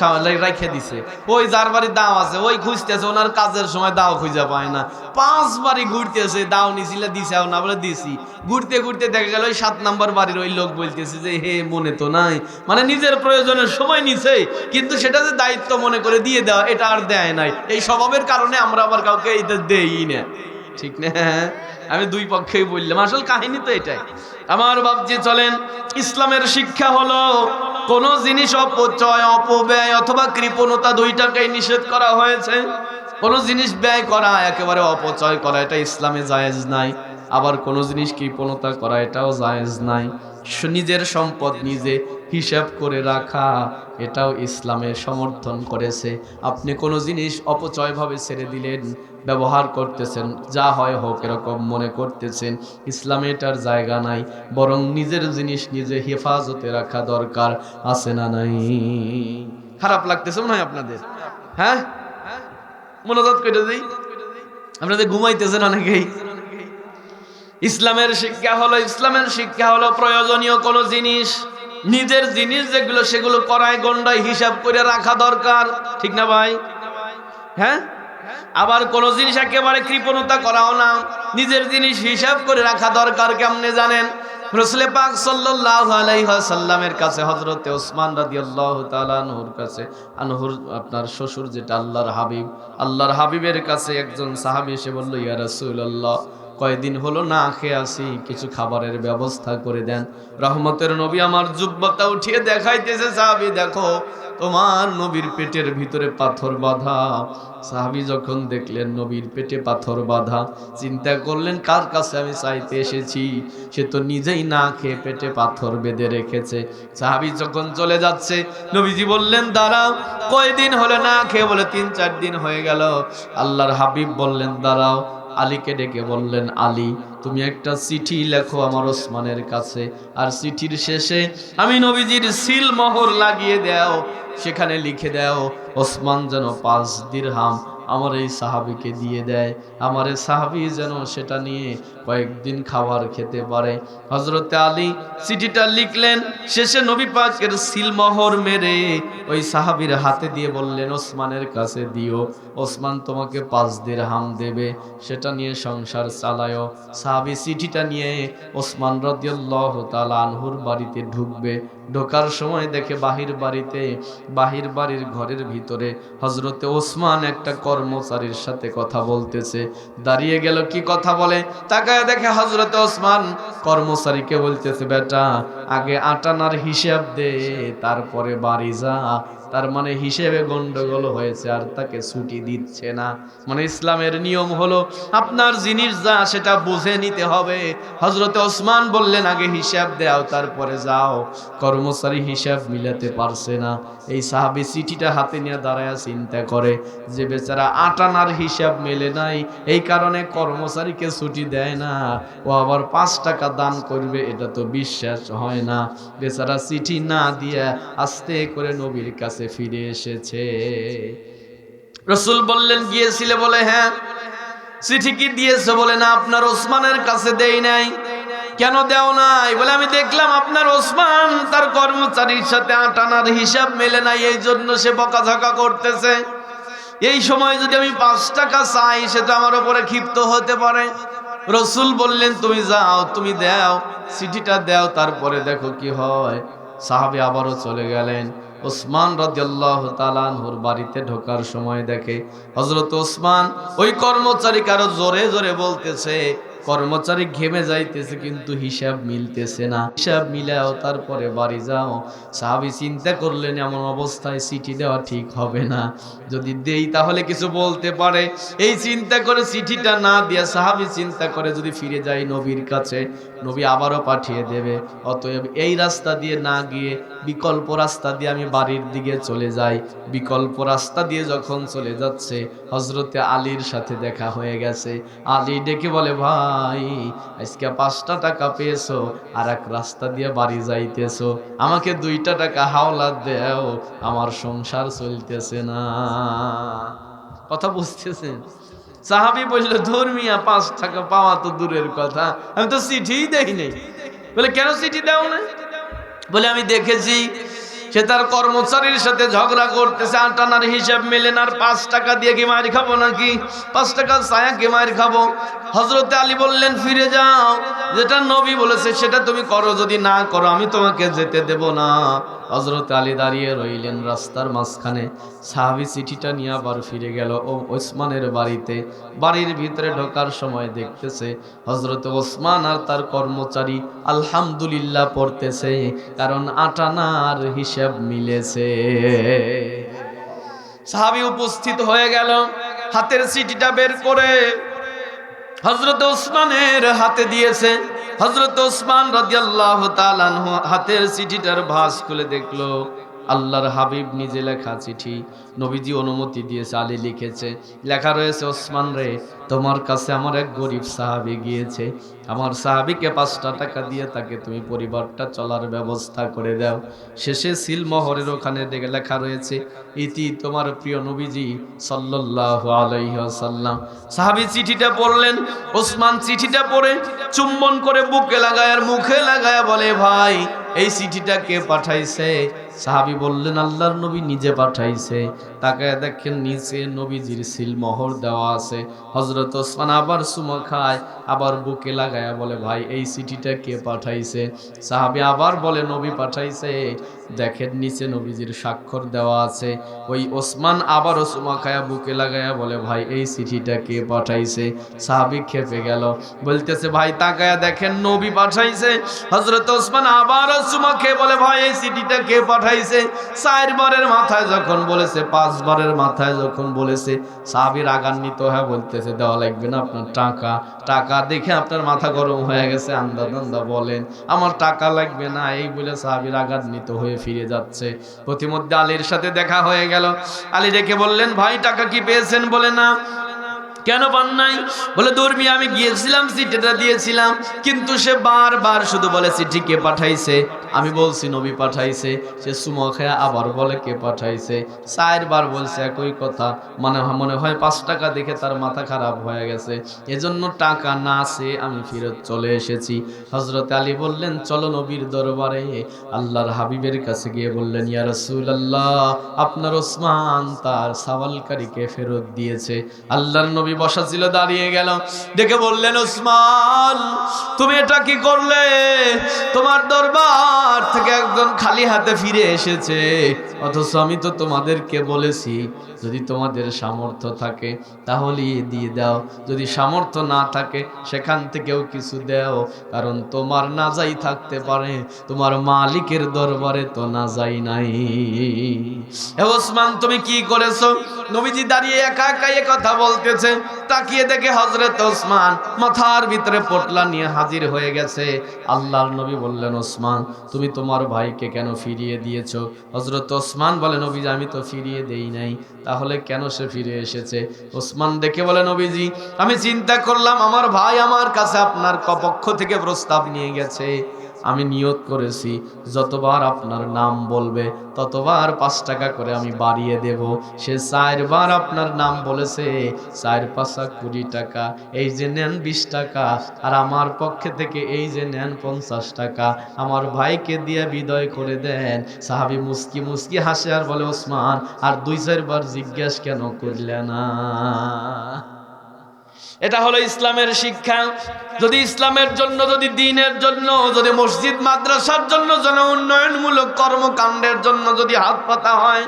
রেখে দিছে। ওই যার বাড়ি দাও আছে ওই খুঁজতেছে, ওনার কাজের সময় দাও খুঁজে পায় না। 5 বাড়ি ঘুরতেছে, দাও নিছিলে দিছেও না বলে দিছি। ঘুরতে ঘুরতে দেখা গেল ওই 7 নম্বর বাড়ির ওই লোক বলতেছে যে, হে মনে তো নাই, মানে নিজের প্রয়োজনের সময় নিছে, কিন্তু সেটা যে দায়িত্ব মনে করে দিয়ে দেওয়া, এটা আর দেয় নাই। এই স্বভাবের কারণে আমরা আবার কাউকে এটা দেই না। ঠিক না? আমি দুই পক্ষেই বললাম, আসল কাহিনী তো এটাই। আমার বাপজি চলেন, ইসলামের শিক্ষা হলো কোন জিনিস অপচয়, অপব্যয় অথবা কৃপণতা, দুইটাকেই নিষেধ করা হয়েছে। কোন জিনিস ব্যয় করা, একেবারে অপচয় করা, এটা ইসলামে জায়েজ নাই। আবার কোন জিনিস কৃপণতা করা, এটাও জায়েজ নাই। নিজের সম্পদ নিজে হিসাব করে রাখা, এটাও ইসলামে সমর্থন করেছে। আপনি কোনো জিনিস অপচয়ভাবে ছেড়ে দিলেন, ব্যবহার করতেছেন, যা হয় হোক এরকম মনে করতেছেন, ইসলামে এটার জায়গা নাই। বরং নিজের জিনিস নিজে হেফাজতে রাখা দরকার, আছে না নাই? খারাপ লাগতেছে মনে হয় আপনাদের? হ্যাঁ, মনোজাত করে দিই, আপনাদের ঘুমাইতেছেন অনেকেই। ইসলামের শিক্ষা হলো প্রয়োজনীয় কোন জিনিস, নিজের জিনিস যেগুলো, সেগুলো করায় গন্ডায় হিসাব করে রাখা দরকার। ঠিক না ভাই? হ্যাঁ। আবার কোন জিনিস একেবারে কৃপণতা করাও না, নিজের জিনিস হিসাব করে রাখা দরকার। কেমনে জানেন? রাসূল পাক সাল্লাল্লাহু আলাইহি ওয়াসাল্লামের কাছে হযরতে ওসমান রাদিয়াল্লাহু তাআলা আনহুর আপনার শ্বশুর, যেটা আল্লাহর হাবিবের কাছে একজন সাহাবী এসে বলল, ইয়া রাসূলুল্লাহ, কয়দিন হলো না খেয়ে আসি, কিছু খাবারের ব্যবস্থা করে দেন। রহমতের নবী আমার জুব্বাটা উঠিয়ে দেখাইতেছে, সাহাবী দেখো, তোমার নবীর পেটের ভিতরে পাথর বাঁধা। সাহাবী যখন দেখলেন নবীর পেটে পাথর বাঁধা, চিন্তা করলেন কার কাছে আমি চাইতে এসেছি, সে তো নিজেই না খেয়ে পেটে পাথর বেঁধে রেখেছে। সাহাবী যখন চলে যাচ্ছে, নবীজি বললেন, দাঁড়াও, কয়দিন হলো না খেয়ে? বলে 3-4 দিন হয়ে গেল। আল্লাহর হাবিব বললেন, দাঁড়াও। আলীকে ডেকে বললেন, আলী, তুমি একটা চিঠি লেখো আমার ওসমানের কাছে, আর চিঠির শেষে আমি নবীজির সিল মোহর লাগিয়ে দাও, সেখানে লিখে দাও ওসমান যেন 5 দিরহাম আমার এই সাহাবীকে দিয়ে দেয়। আমার এই সাহাবী যেন সেটা নিয়ে কয়েকদিন খাবার খেতে পারে। হযরতে আলী চিঠিটা লিখলেন, শেষে নবী পাকের সিলমোহর মেরে ওই সাহাবীর হাতে দিয়ে বললেন, ওসমানের কাছে দিও, ওসমান তোমাকে 5 দিরহাম দেবে, সেটা নিয়ে সংসার চালায়ও। সাহাবী চিঠিটা নিয়ে ওসমান রাদিয়াল্লাহু তাআলা আনহুর বাড়িতে ঢুকবে। ঢোকার সময় দেখে বাহির বাড়ির ঘরের ভিতরে হযরতে ওসমান একটা কর্মচারীর সাথে কথা বলতেছে। দাঁড়িয়ে গেল, কি কথা বলে? তাকায় দেখে হযরতে ওসমান কর্মচারীকে বলতেছে, বেটা, আগে আটানার হিসাব দে, তারপরে বাড়ি যা। তার মানে হিসেবে গন্ডগোল হয়েছে, আর তাকে ছুটি দিচ্ছে না। মানে ইসলামের নিয়ম হলো আপনার জিনিস যা, সেটা বুঝে নিতে হবে। হযরতে ওসমান বললেন, আগে হিসাব দাও, তারপরে যাও। কর্মচারী হিসাব মিলাতে পারছে না। এই সাহাবী চিঠিটা হাতে নিয়ে দাঁড়ায় চিন্তা করে যে বেচারা আটানার হিসাব মেলে নাই, এই কারণে কর্মচারীকে ছুটি দেয় না, ও আবার 5 টাকা দান করবে, এটা তো বিশ্বাস হয় না। বেচারা চিঠি না দিয়ে আস্তে করে নবীর কাছে ফিরে এসেছে। রাসূল বললেন, গিয়েছিলে? বলে হ্যাঁ। চিঠি কি দিয়েছো? বলে না, আপনার ওসমানের কাছে দেই নাই। কেন দেও নাই? বলে আমি দেখলাম আপনার ওসমান তার কর্মচারীর সাথে আটানার হিসাব মেলে নাই, এই জন্য সে বকাঝকা করতেছে। এই সময় যদি আমি 5 টাকা চাই, সে তো আমার উপরে ক্ষিপ্ত হতে পারে। রাসূল বললেন তুমি যাও, তুমি দাও, চিঠিটা দাও, তারপরে দেখো কি হয়। সাহাবী আবারও চলে গেলেন। ওসমান রাদিয়াল্লাহু তাআলা আনহুর বাড়িতে ঢোকার সময় দেখে হযরত ওসমান ওই কর্মচারী কারো জোরে জোরে বলতেছে। কর্মচারী ঘেমে যাইতেছে কিন্তু হিসাব মিলতেছে না। হিসাব মিলাও তারপরে বাড়ি যাও। সাহাবী চিন্তা করলেন এমন অবস্থায় চিঠি দেওয়া ঠিক হবে না, যদি দেই তাহলে কিছু বলতে পারে। এই চিন্তা করে চিঠিটা না দিয়ে সাহাবী চিন্তা করে যদি ফিরে যাই নবীর কাছে, নবী আবারও পাঠিয়ে দেবে। অতএব এই রাস্তা দিয়ে না গিয়ে বিকল্প রাস্তা দিয়ে আমি বাড়ির দিকে চলে যাই। বিকল্প রাস্তা দিয়ে যখন চলে যাচ্ছে হযরতে আলীর সাথে দেখা হয়ে গেছে। আলী ডেকে বলে, ভাই আজকে 5টা টাকা পেয়েছো, আর এক রাস্তা দিয়ে বাড়ি যাইতেছো, আমাকে 2টা টাকা হাওলাত দেও, আমার সংসার চলতেছে না। কথা বুঝতেছেন? সাহাবী বলল, ধুর মিয়া, 5 টাকা পাওয়া তো দূরের কথা, আমি তো চিঠিই দেই নাই। বলে, কেন চিঠি দাও না? বলে, আমি দেখেছি সে তার কর্মচারীর সাথে ঝগড়া করতেছে, আটানার হিসাব মেলে না, আর 5 টাকা দিয়ে কি মার খাবো নাকি? 5 টাকা ছায়া কি মার খাবো? হযরতে আলী বললেন, ফিরে যাও, যেটা নবী বলেছে সেটা তুমি করো, যদি না করো আমি তোমাকে যেতে দেব না। হযরতে আলী দাঁড়িয়ে রইলেন রাস্তার মাঝখানে। সাহাবী চিঠিটা নিয়ে আবার ফিরে গেল ওসমানের বাড়িতে। বাড়ির ভিতরে ঢোকার সময় দেখতেছে হযরত ওসমান আর তার কর্মচারী আলহামদুলিল্লাহ পড়তেছে, কারণ আটানার হিসাব মিলেছে। সাহাবী উপস্থিত হয়ে গেল, হাতের চিঠিটা বের করে হযরত ওসমানের হাতে দিয়েছে। হযরত ওসমান রাদিয়াল্লাহু তাআলা আনহু হাতের চিঠিটার ভাঁজ খুলে দেখলো আল্লাহর হাবিব নিজে লেখা চিঠি। নবীজি অনুমতি দিয়েছে, আলী লিখেছে। লেখা রয়েছে, ওসমান রে, তোমার কাছে আমার এক গরিব সাহাবী গিয়েছে, আমার সাহাবীকে 5টা টাকা দিয়ে তাকে তুমি পরিবারটা চলার ব্যবস্থা করে দাও। শেষে সিলমোহরের ওখানে দেখে লেখা রয়েছে, ইতি তোমার প্রিয় নবীজি সাল্লাল্লাহু আলাইহি ওয়াসাল্লাম। সাহাবী চিঠিটা পড়লেন। ওসমান চিঠিটা পড়ে চুম্বন করে বুকে লাগায় আর মুখে লাগায় বলে, ভাই এই চিঠিটা কে পাঠাইছে? সাহাবী বললেন, আল্লাহর নবী নিজে পাঠাইছে। তাকায় দেখেন নিচে নবীজির সিলমোহর দেওয়া আছে। হযরত ওসমান আবার চুমা খায়, আবার বুকে লাগায়া বলে, ভাই এই চিঠিটা কে পাঠাইছে? সাহাবী আবার বলে, নবী পাঠাইছে। দেখেন নিচে নবীজির স্বাক্ষর দেওয়া আছে। ওই ওসমান আবারও চুমা খায়া বুকে লাগায়া বলে, ভাই এই চিঠিটা কে পাঠাইছে? সাহাবী খেপে গেল, বলতেছে, ভাই তাকায়া দেখেন নবী পাঠাইছে। হযরত ওসমান আবারও চুমা খেয়ে বলে, ভাই এই চিঠিটা কে পাঠাইছে? 4 বারের মাথায় যখন বলেছে, 5 বারের মাথায় যখন বলেছে, সাহাবী রাগান্বিত হয়ে বলতেছে, দেওয়া লাগবে না আপনার টাকা। টাকা দেখে আপনার মাথা গরম হয়ে গেছে, আন্দা বলেন আমার টাকা লাগবে না। এই বলে সাহাবী রাগান্বিত হয়ে ফিরে যাচ্ছে। প্রতিমধ্যে আলীর সাথে দেখা হয়ে গেল। আলী ডেকে বললেন, ভাই টাকা কি পেয়েছেন? বলে, না। কেন পান নাই? বলে, দূরমি আমি গিয়েছিলাম, চিঠিটা দিয়েছিলাম, কিন্তু সে বারবার শুধু বলে চিঠি কে পাঠাইছে। আমি বলছি নবী পাঠাইছে, সে সুমা খায়া আবার বলে কে পাঠাইছে। 4 বার বলছে একই কথা। মনে হয় 5 টাকা দেখে তার মাথা খারাপ হয়ে গেছে, এজন্য টাকা না আছে আমি ফেরত চলে এসেছি। হযরত আলী বললেন, চলো নবীর দরবারে। আল্লাহর হাবিবের কাছে গিয়ে বললেন, ইয়া রাসূলুল্লাহ, আপনার ওসমান তার সওয়ালকারীকে ফেরত দিয়েছে। আল্লাহর নবী বসা ছিল, দাঁড়িয়ে গেল, দেখে বললেন, ওসমান তুমি এটা কি করলে? তোমার দরবার থেকে একজন খালি হাতে ফিরে এসেছে, অথচ আমি তো তোমাদেরকে বলেছি যদি তোমাদের সামর্থ্য থাকে তাহলে দিয়ে দাও, যদি সামর্থ্য না থাকে সেখান থেকেও কিছু দাও, কারণ তোমার না যাই থাকতে পারে, তোমার মালিকের দরবারে তো না যাই নাই। হে ওসমান তুমি কি করেছো? নবীজি দাঁড়িয়ে একা একাই কথা বলতেছে। তাকিয়ে দেখে হযরত ওসমান মাথার ভিতরে পোটলা নিয়ে হাজির হয়ে গেছে। আল্লাহর নবী বললেন, ওসমান তুমি তোমার ভাইকে কেন ফিরিয়ে দিয়েছো? হযরত ওসমান বলে, নবীজি আমি তো ফিরিয়ে দেই নাই। তাহলে কেন সে ফিরে এসেছে? ওসমান দেখে বলে, নবীজি আমি চিন্তা করলাম আমার ভাই আমার কাছে আপনার পক্ষ থেকে প্রস্তাব নিয়ে গেছে, আমি নিয়ত করেছি যতবার আপনার নাম বলবে ততবার 5 টাকা করে আমি বাড়িয়ে দেব। সে 4 বার আপনার নাম বলেছে, 4 5 20 টাকা, এই যে নেন 20 টাকা, আর আমার পক্ষে থেকে এই যে নেন 50 টাকা, আমার ভাইকে দিয়ে বিদায় করে দেন। সাহাবী মুস্কি মুস্কি হাসে আর বলে, ওসমান আর 2-4 বার জিজ্ঞাসা কেন করলে না? এটা হলো ইসলামের শিক্ষা। যদি ইসলামের জন্য, যদি দ্বীনের জন্য, যদি মসজিদ মাদ্রাসার জন্য, জন উন্নয়নমূলক কর্মকাণ্ডের জন্য যদি হাত পাতা হয়,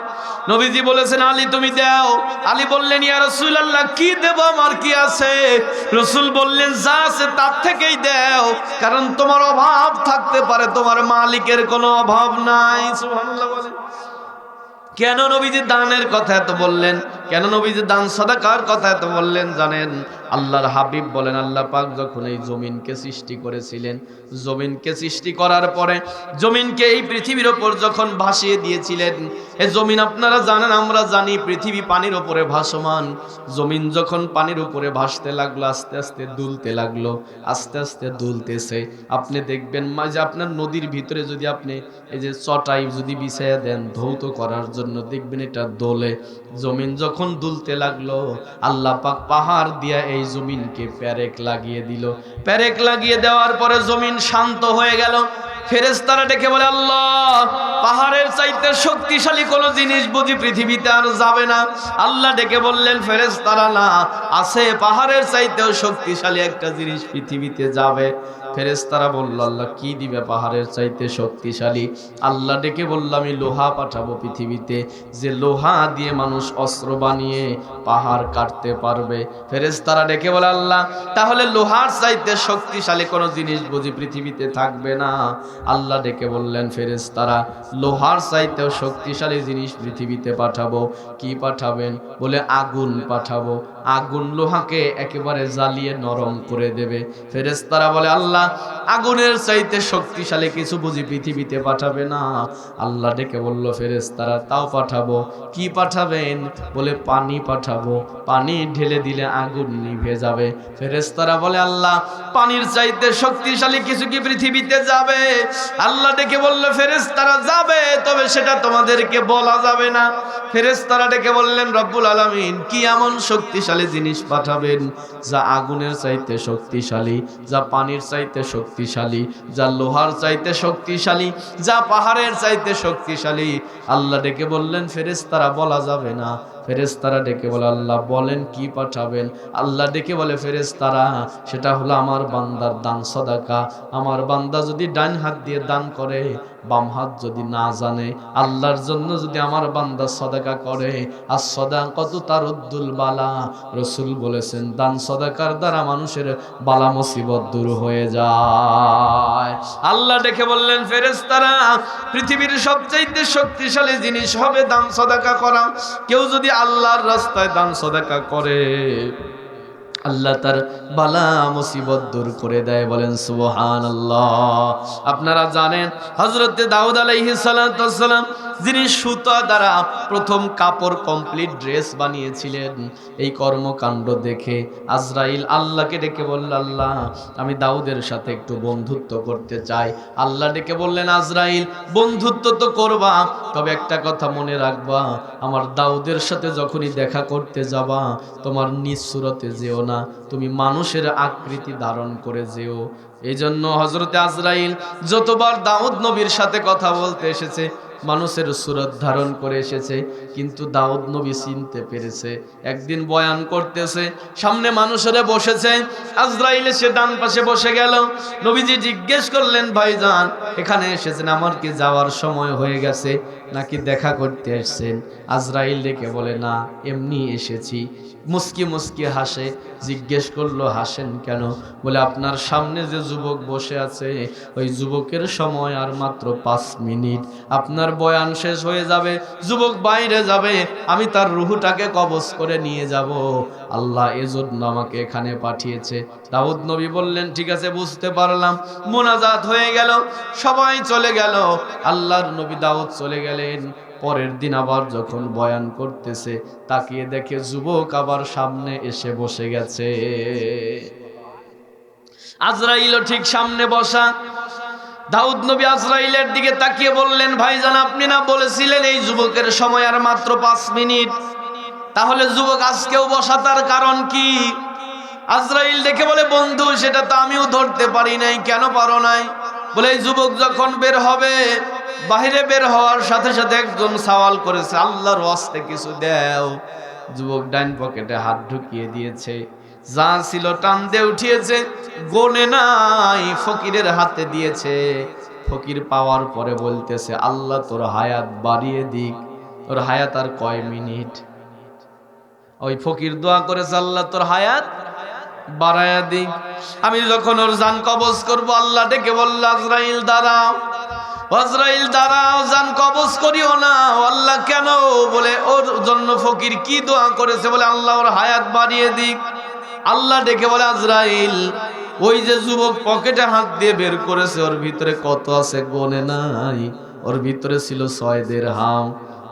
নবীজি বলেছেন আলী তুমি দাও। আলী বললেন ইয়া রাসূলুল্লাহ কি দেব, আমার কি আছে? রাসূল বললেন যা আছে তার থেকেই দাও, কারণ তোমার অভাব থাকতে পারে, তোমার মালিকের কোনো অভাব নাই। সুবহানাল্লাহ বলেন। কেন নবীজি দানের কথা এত বললেন? কেন নবীজি দান সাদাকার কথা এত বললেন জানেন? আল্লাহর হাবিব বলেন আল্লাহ পাক যখন এই জমিনকে সৃষ্টি করেছিলেন, জমিনকে সৃষ্টি করার পরে জমিনকে এই পৃথিবীর ওপর যখন ভাসিয়ে দিয়েছিলেন, এই জমিন আপনারা জানেন, আমরা জানি পৃথিবী পানির ওপরে ভাসমান। জমিন যখন পানির উপরে ভাসতে লাগলো, আস্তে আস্তে দুলতে লাগলো, আস্তে আস্তে দুলতেছে। আপনি দেখবেন মাঝে আপনার নদীর ভিতরে যদি আপনি এই যে চটাই যদি বিছাইয়া দেন ধৌত করার জন্য, দেখবেন এটা দোলে। জমিন যখন দুলতে লাগলো, আল্লাহ পাক পাহাড় দিয়া এই জমিনকে প্যারেক লাগিয়ে দিল। প্যারেক লাগিয়ে দেওয়ার পরে জমিন শান্ত হয়ে গেল। ফেরেশতারা ডেকে বলে আল্লাহ, পাহাড়ের চাইতে শক্তিশালী কোনো জিনিস বুঝি পৃথিবীতে আর যাবে না? আল্লাহ ডেকে বললেন ফেরেশতারা না, আছে, পাহাড়ের চাইতেও শক্তিশালী একটা জিনিস পৃথিবীতে যাবে। ফেরেশতারা বলল আল্লাহ কি দিবে পাহাড়ের চাইতে শক্তিশালী? আল্লাহ ডেকে বলল আমি লোহা পাঠাবো পৃথিবীতে, যে লোহা দিয়ে মানুষ অস্ত্র বানিয়ে পাহাড় কাটতে পারবে। ফেরেশতারা ডেকে বলে আল্লাহ তাহলে লোহার চাইতে শক্তিশালী কোনো জিনিস বুঝি পৃথিবীতে থাকবে না? আল্লাহ ডেকে বললেন ফেরেশতারা লোহার চাইতেও শক্তিশালী জিনিস পৃথিবীতে পাঠাবো। কি পাঠাবেন? বলে আগুন পাঠাবো। আগুন লোহাকে একেবারে জ্বালিয়ে নরম করে দেবে। ফেরেশতারা বলে আল্লাহ আগুনের চাইতে শক্তিশালী কিছু বুঝি পৃথিবীতে পাঠাবে না? আল্লাহ ডেকে বলল ফেরেশতারা তাও পাঠাবো। কি পাঠাবেন? বলে পানি পাঠাবো। পানি ঢেলে দিলে আগুন নিভে যাবে। ফেরেশতারা বলে আল্লাহ পানির চাইতে শক্তিশালী কিছু কি পৃথিবীতে যাবে? আল্লাহ ডেকে বলল ফেরেশতারা যাবে, তবে সেটা তোমাদেরকে বলা যাবে না। ফেরেশতারা ডেকে বললেন রব্বুল আলামিন কি এমন শক্তিশালী জিনিস পাঠাবেন যা আগুনের চাইতে শক্তিশালী, যা পানির চাইতে শক্তিশালী, যা লোহার চাইতে শক্তিশালী, যা পাহাড়ের চাইতে শক্তিশালী? আল্লাহ ডেকে বললেন ফেরেশতারা বলা যাবে না। ফেরেশতারা ডেকে বলে আল্লাহ বলেন কি পাঠাবেন? আল্লাহ ডেকে বলে ফেরেশতারা সেটা হলো আমার বান্দার দান সদাকা। আমার বান্দা যদি ডান হাত দিয়ে দান করে, বাম হাত যদি না জানে, আল্লাহর জন্য যদি আমার বান্দা সদাকা করে, আর সদাকাতু তারুদ্দুল বালা, রাসূল বলেছেন দান সদাকার দ্বারা মানুষের বালা মুসিবত দূর হয়ে যায়। আল্লাহ ডেকে বললেন ফেরেশতারা পৃথিবীর সবচাইতে শক্তিশালী জিনিস হবে দান সদাকা করা। কেউ যদি আল্লাহর রাস্তায় দান সদাকা করে, আল্লাহ তার বালা মুসিবত দূর করে দেয়। বলেন সুবহানাল্লাহ। আপনারা জানেন হযরত দাউদ আলাইহিস সালাম যিনি সুতা দ্বারা প্রথম কাপড় কমপ্লিট ড্রেস বানিয়েছিলেন, এই কর্মকাণ্ড দেখে আজরাইল আল্লাহকে ডেকে বলল আল্লাহ আমি দাউদের সাথে একটু বন্ধুত্ব করতে চাই। আল্লাহ ডেকে বললেন আজরাইল বন্ধুত্ব তো করবা, তবে একটা কথা মনে রাখবা, আমার দাউদের সাথে যখনই দেখা করতে যাবা তোমার নিজ সুরতে যেও না, তুমি মানুষের আকৃতি ধারণ করে যেও। এই জন্য হযরতে আজরাইল যতবার দাউদ নবীর সাথে কথা বলতে এসেছে মানুষের সুরত ধারণ করে এসেছে, কিন্তু দাউদ নবী চিনতে পেরেছে। একদিন বয়ান করতেছে, সামনে মানুষেরা বসেছে, আজরাইল এসে ডান পাশে বসে গেল। নবীজি জিজ্ঞেস করলেন ভাইজান এখানে এসেছেন, আমার কি যাওয়ার সময় হয়ে গেছে নাকি দেখা করতে এসেছেন? আজরাইল ডেকে বলে না এমনি এসেছি। মুস্কি মুস্কি হাসে। জিজ্ঞেস করলো হাসেন কেন? বলে আপনার সামনে যে যুবক বসে আছে ওই যুবকের সময় আর মাত্র 5 মিনিট, আপনার বয়ান শেষ হয়ে যাবে, যুবক বাইরে যাবে, আমি তার রুহটাকে কবজ করে নিয়ে যাব। আল্লাহ এজন্য আমাকে এখানে পাঠিয়েছে। দাউদ নবী বললেন ঠিক আছে বুঝতে পারলাম। মোনাজাত হয়ে গেল, সবাই চলে গেল, আল্লাহর নবী দাউদ চলে গেলেন। পরের দিন আবার যখন বয়ান করতেছে তাকিয়ে দেখে যুবক আবার সামনে এসে বসে গেছে। আজরাইলও ঠিক সামনে বসা। দাউদ নবী আজরাইলের দিকে তাকিয়ে বললেন ভাইজান আপনি না বলেছিলেন এই যুবকের সময় আর মাত্র 5 মিনিট, তাহলে যুবক আজকেও বসা তার কারণ কি? আজরাইল দেখে বলে বন্ধু সেটা তো আমিও ধরতে পারি নাই। কেন পারো নাই? বলে এই যুবক যখন বের হবে, বাহিরে বের হওয়ার সাথে সাথে একজন সওয়াল করেছে আল্লাহর ওয়াস্তে কিছু দাও। যুবক ডাইন পকেটে হাত ঢুকিয়ে দিয়েছে। যা ছিল টান দিয়ে উঠিয়েছে, গোনে নাই, ফকিরের হাতে দিয়েছে। ফকির পাওয়ার পরে বলতেছে, আল্লাহ তোর হায়াত বাড়িয়ে দিক। তোর হায়াত আর কয় মিনিট? ওই ফকির দোয়া করেছে, আল্লাহ তোর হায়াত বাড়ায়া দিক। আমি যখন ওর জান কবজ করব, আল্লাহ ডেকে বলল, আজরাইল দাঁড়াও, আজরাইল দাঁড়াও, জান কবজ করিও না। আল্লাহ কেন? বলে ওর জন্য ফকির কি দোয়া করেছে, বলে আল্লাহ ওর হায়াত বাড়িয়ে দিক। আল্লাহ ডেকে বলে, আজরাইল ওই যে যুবক পকেটে হাত দিয়ে বের করেছে, ওর ভিতরে কত আছে গোনে নাই। ওর ভিতরে ছিল 6 দিরহাম।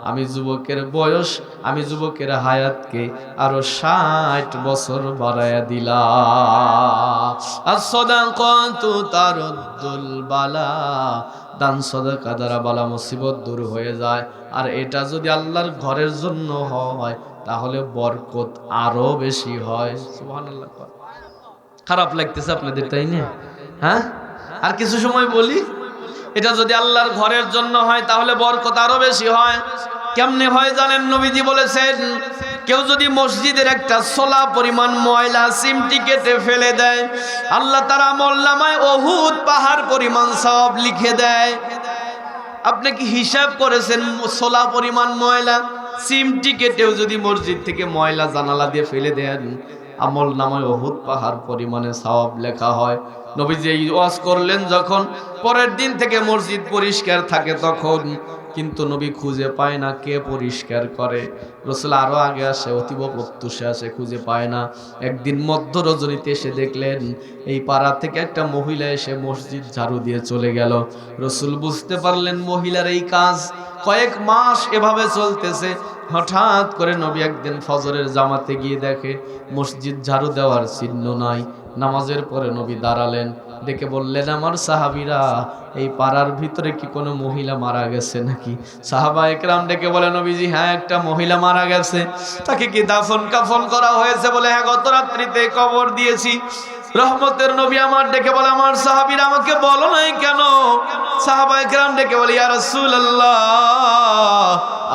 আমি যুবকের বয়স, আমি যুবকের হায়াতকে আরো 60 বছর বাড়ায়া দিলাম। as-sadaqatu taruddul বালা, দান সাদাকা দ্বারা বালা মুসিবত দূর হয়ে যায়। আর এটা যদি আল্লাহর ঘরের জন্য হয় তাহলে বরকত আরো বেশি হয়। সুবহানাল্লাহ। খারাপ লাগতেছে আপনাদের, তাই না? হ্যাঁ, আর কিছু সময় বলি, এটা যদি আল্লাহর ঘরের জন্য হয় তাহলে বরকত আরো বেশি হয়। কেমনে হয় জানেন? নবীজি বলেছেন, কেউ যদি মসজিদের একটা ছোলা পরিমাণ ময়লা চিমটি কেটে ফেলে দেয়, আল্লাহ তার আমলনামায় উহুদ পাহাড় পরিমাণ সওয়াব লিখে দেয়। আপনি কি হিসাব করেছেন? ছোলা পরিমাণ ময়লা চিমটি কেটেও যদি মসজিদ থেকে ময়লা জানালা দিয়ে ফেলে দেন, আমলনামায় উহুদ পাহাড় পরিমাণে সওয়াব লেখা হয়। নবীজি এই ওয়াজ করলেন যখন, পরের দিন থেকে মসজিদ পরিষ্কার থাকে তখন, কিন্তু নবী খুঁজে পায় না কে পরিষ্কার করে। রাসূল আরো আগে আসে, অতীব প্রত্যুষে আসে, খুঁজে পায় না। একদিন মধ্য রজনীতে এসে দেখলেন এই পাড়া থেকে একটা মহিলা এসে মসজিদ ঝাড়ু দিয়ে চলে গেল। রাসূল বুঝতে পারলেন মহিলার এই কাজ কয়েক মাস এভাবে চলতেছে। হঠাৎ করে নবী একদিন ফজরের জামাতে গিয়ে দেখে মসজিদ ঝাড়ু দেওয়ার চিহ্ন নাই। নামাজের পরে নবী দাঁড়ালেন, ডেকে বললেন, আমার সাহাবীরা, এই পাড়ার ভিতরে কি কোনো মহিলা মারা গেছে নাকি? সাহাবা একরাম ডেকে বলে, নবীজি হ্যাঁ, একটা মহিলা মারা গেছে। তাকে কি দাফন কাফন করা হয়েছে? বলে হ্যাঁ, গত রাত্রিতে কবর দিয়েছি। রহমতের নবী আমার ডেকে বলে, আমার সাহাবীরা আমাকে বলো নাই কেন? সাহাবা একরাম ডেকে বলে, ইয়া রাসূলুল্লাহ,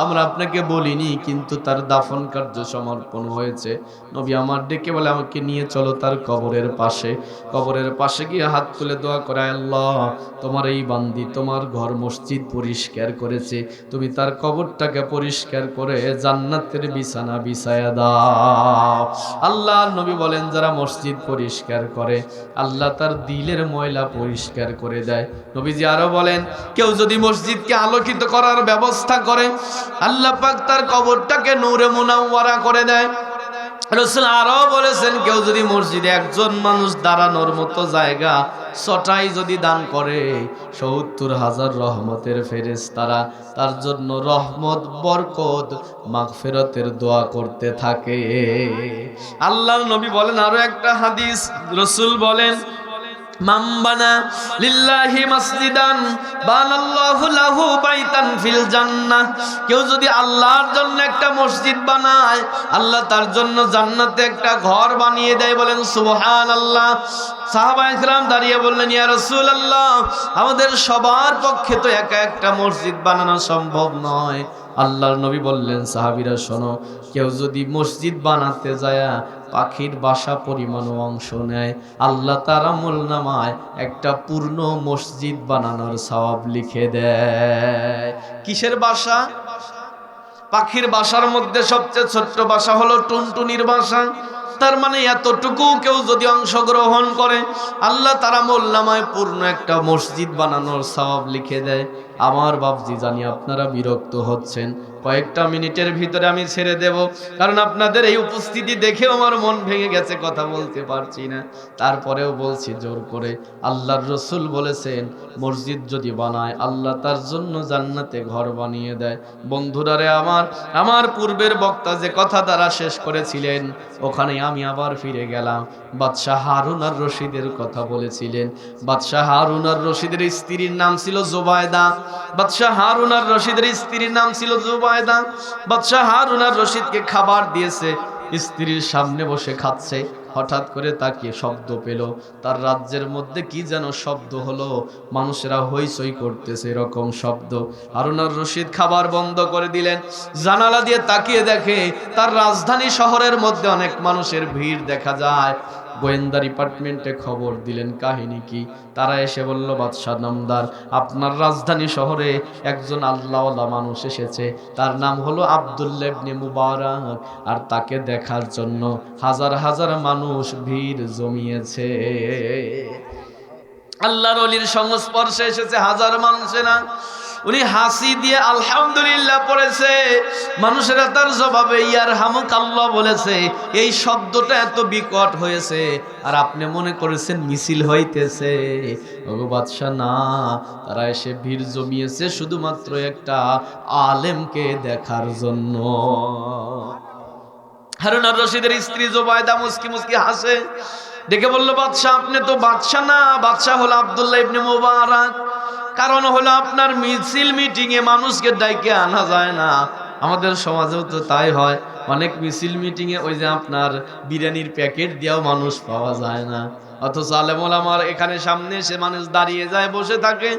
আমরা আপনাকে বলিনি, কিন্তু তার দাফন কার্য সমর্পণ হয়েছে। নবী আমার ডেকে বলে, আমাকে নিয়ে চলো তার কবরের পাশে। কবরের পাশে গিয়ে হাত তুলে দোয়া করে, আল্লাহ তোমার এই বান্দি তোমার ঘর মসজিদ পরিষ্কার করেছে, তুমি তার কবরটাকে পরিষ্কার করে জান্নাতের বিছানা বিছায়া দাও। আল্লাহ নবী বলেন, যারা মসজিদ পরিষ্কার করে আল্লাহ তার দিলের ময়লা পরিষ্কার করে দেয়। নবীজি আরো বলেন, কেউ যদি মসজিদকে আলোকিত করার ব্যবস্থা করে আল্লাহ পাক তার কবরটাকে নূরে মুনাওয়ারা করে দেয়। রাসূল আরো বলেছেন, কেউ যদি মসজিদে একজন মানুষ দাঁড়ানোর মতো জায়গা চটাই যদি দান করে ৭০,০০০ রহমতের ফেরেশতারা তার জন্য রহমত, বরকত, মাগফিরাতের দোয়া করতে থাকে। আল্লাহর নবী বলেন আরো একটা হাদিস, রাসূল বলেন, মান বানা লিল্লাহি মাসজিদান বানাল্লাহু লাহু বাইতান ফিল জান্নাহ। কেউ যদি আল্লাহর জন্য একটা মসজিদ বানায় আল্লাহ তার জন্য জান্নাতে একটা ঘর বানিয়ে দেয়। বলেন সুবহানাল্লাহ। সাহাবায়ে কেরাম দাঁড়িয়ে বললেন, ইয়া রাসূলুল্লাহ, আমাদের সবার পক্ষে তো একা একটা মসজিদ বানানো সম্ভব নয়। আল্লাহর নবী বললেন, সাহাবীরা শোনো, কেউ যদি মসজিদ বানাতে যায় পাখির বাসা পরিমাণ অংশ নেয় আল্লাহ তার আমলনামায় একটা পূর্ণ মসজিদ বানানোর সওয়াব লিখে দেয়। কিসের বাসা? পাখির বাসার মধ্যে সবচেয়ে ছোট্ট বাসা হলো টুনটুনির বাসা। তার মানে এতটুকু কেউ যদি অংশগ্রহণ করে আল্লাহ তার আমলনামায় পূর্ণ একটা মসজিদ বানানোর সওয়াব লিখে দেয়। আমার বাপজি, জানি আপনারা বিরক্ত হচ্ছেন, কয়েকটা মিনিটের ভিতরে আমি ছেড়ে দেব, কারণ আপনাদের এই উপস্থিতি দেখেও আমার মন ভেঙে গেছে, কথা বলতে পারছি না। তারপরেও বলছি জোর করে, আল্লাহর রাসূল বলেছেন মসজিদ যদি বানায় আল্লাহ তার জন্য জান্নাতে ঘর বানিয়ে দেয়। বন্ধুরা রে আমার পূর্বের বক্তা যে কথা দ্বারা শেষ করেছিলেন ওখানে আমি আবার ফিরে গেলাম। বাদশাহ হারুন আর রশিদের কথা বলেছিলেন। বাদশাহ হারুন আর রশিদের স্ত্রীর নাম ছিল জুবায়দা। বাদশাহ হারুন আর রশিদের স্ত্রীর নাম ছিল জুবায়দা। বাদশাহ হারুন আর রশিদকে খাবার দিয়েছে, স্ত্রীর সামনে বসে খাচ্ছে। হঠাৎ করে তাকিয়ে শব্দ পেল, তার রাজ্যের মধ্যে কি যেন শব্দ হলো, মানুষেরা হইচই করতেছে এরকম শব্দ। হারুন আর রশিদ খাবার বন্ধ করে দিলেন, জানালা দিয়ে তাকিয়ে দেখে তার রাজধানী শহরের মধ্যে অনেক মানুষের ভিড় দেখা যায়। গোয়েন্দা ডিপার্টমেন্টে খবর দিলেন কাহিনী কি। তারা এসে বলল, বাদশাহ নামদার, আপনার রাজধানী শহরে একজন আল্লাহওয়ালা মানুষ এসেছে, তার নাম হলো আব্দুল্লাহ ইবনে মুবারক, আর তাকে দেখার জন্য হাজার হাজার মানুষ ভিড় জমিয়েছে। আল্লাহর ওলির সংস্পর্শে এসেছে হাজার মানুষেরা। উনি হাসি দিয়ে আলহামদুলিল্লাহ পড়েছে, মানুষেরা তার জবাবে ইয়ারহামুকাল্লাহ বলেছে। এই শব্দটা এত বিকট হয়েছে, আর আপনি মনে করেছেন মিছিল হইতেছে। ওগো বাদশা, না, তারা এসে ভিড় জমিয়েছে শুধুমাত্র একটা আলেমকে দেখার জন্য। হারুন আর রশিদের স্ত্রী জুবাইদা মুস্কি মুস্কি হাসে, ডেকে বলল, বাদশা, আপনি তো বাদশা না, বাদশা হলো আব্দুল্লাহ ইবনে মুবারক। কারণ হলো আপনার মিছিল মিটিংয়ে মানুষকে ডাইকে আনা যায় না। আমাদের সমাজেও তো তাই হয়, অনেক মিছিল মিটিংয়ে ওই যে আপনার বিরিয়ানির প্যাকেট দিয়েও মানুষ পাওয়া যায় না, অথচ আলেম ওলামার এখানে সামনে এসে মানুষ দাঁড়িয়ে যায়, বসে থাকে।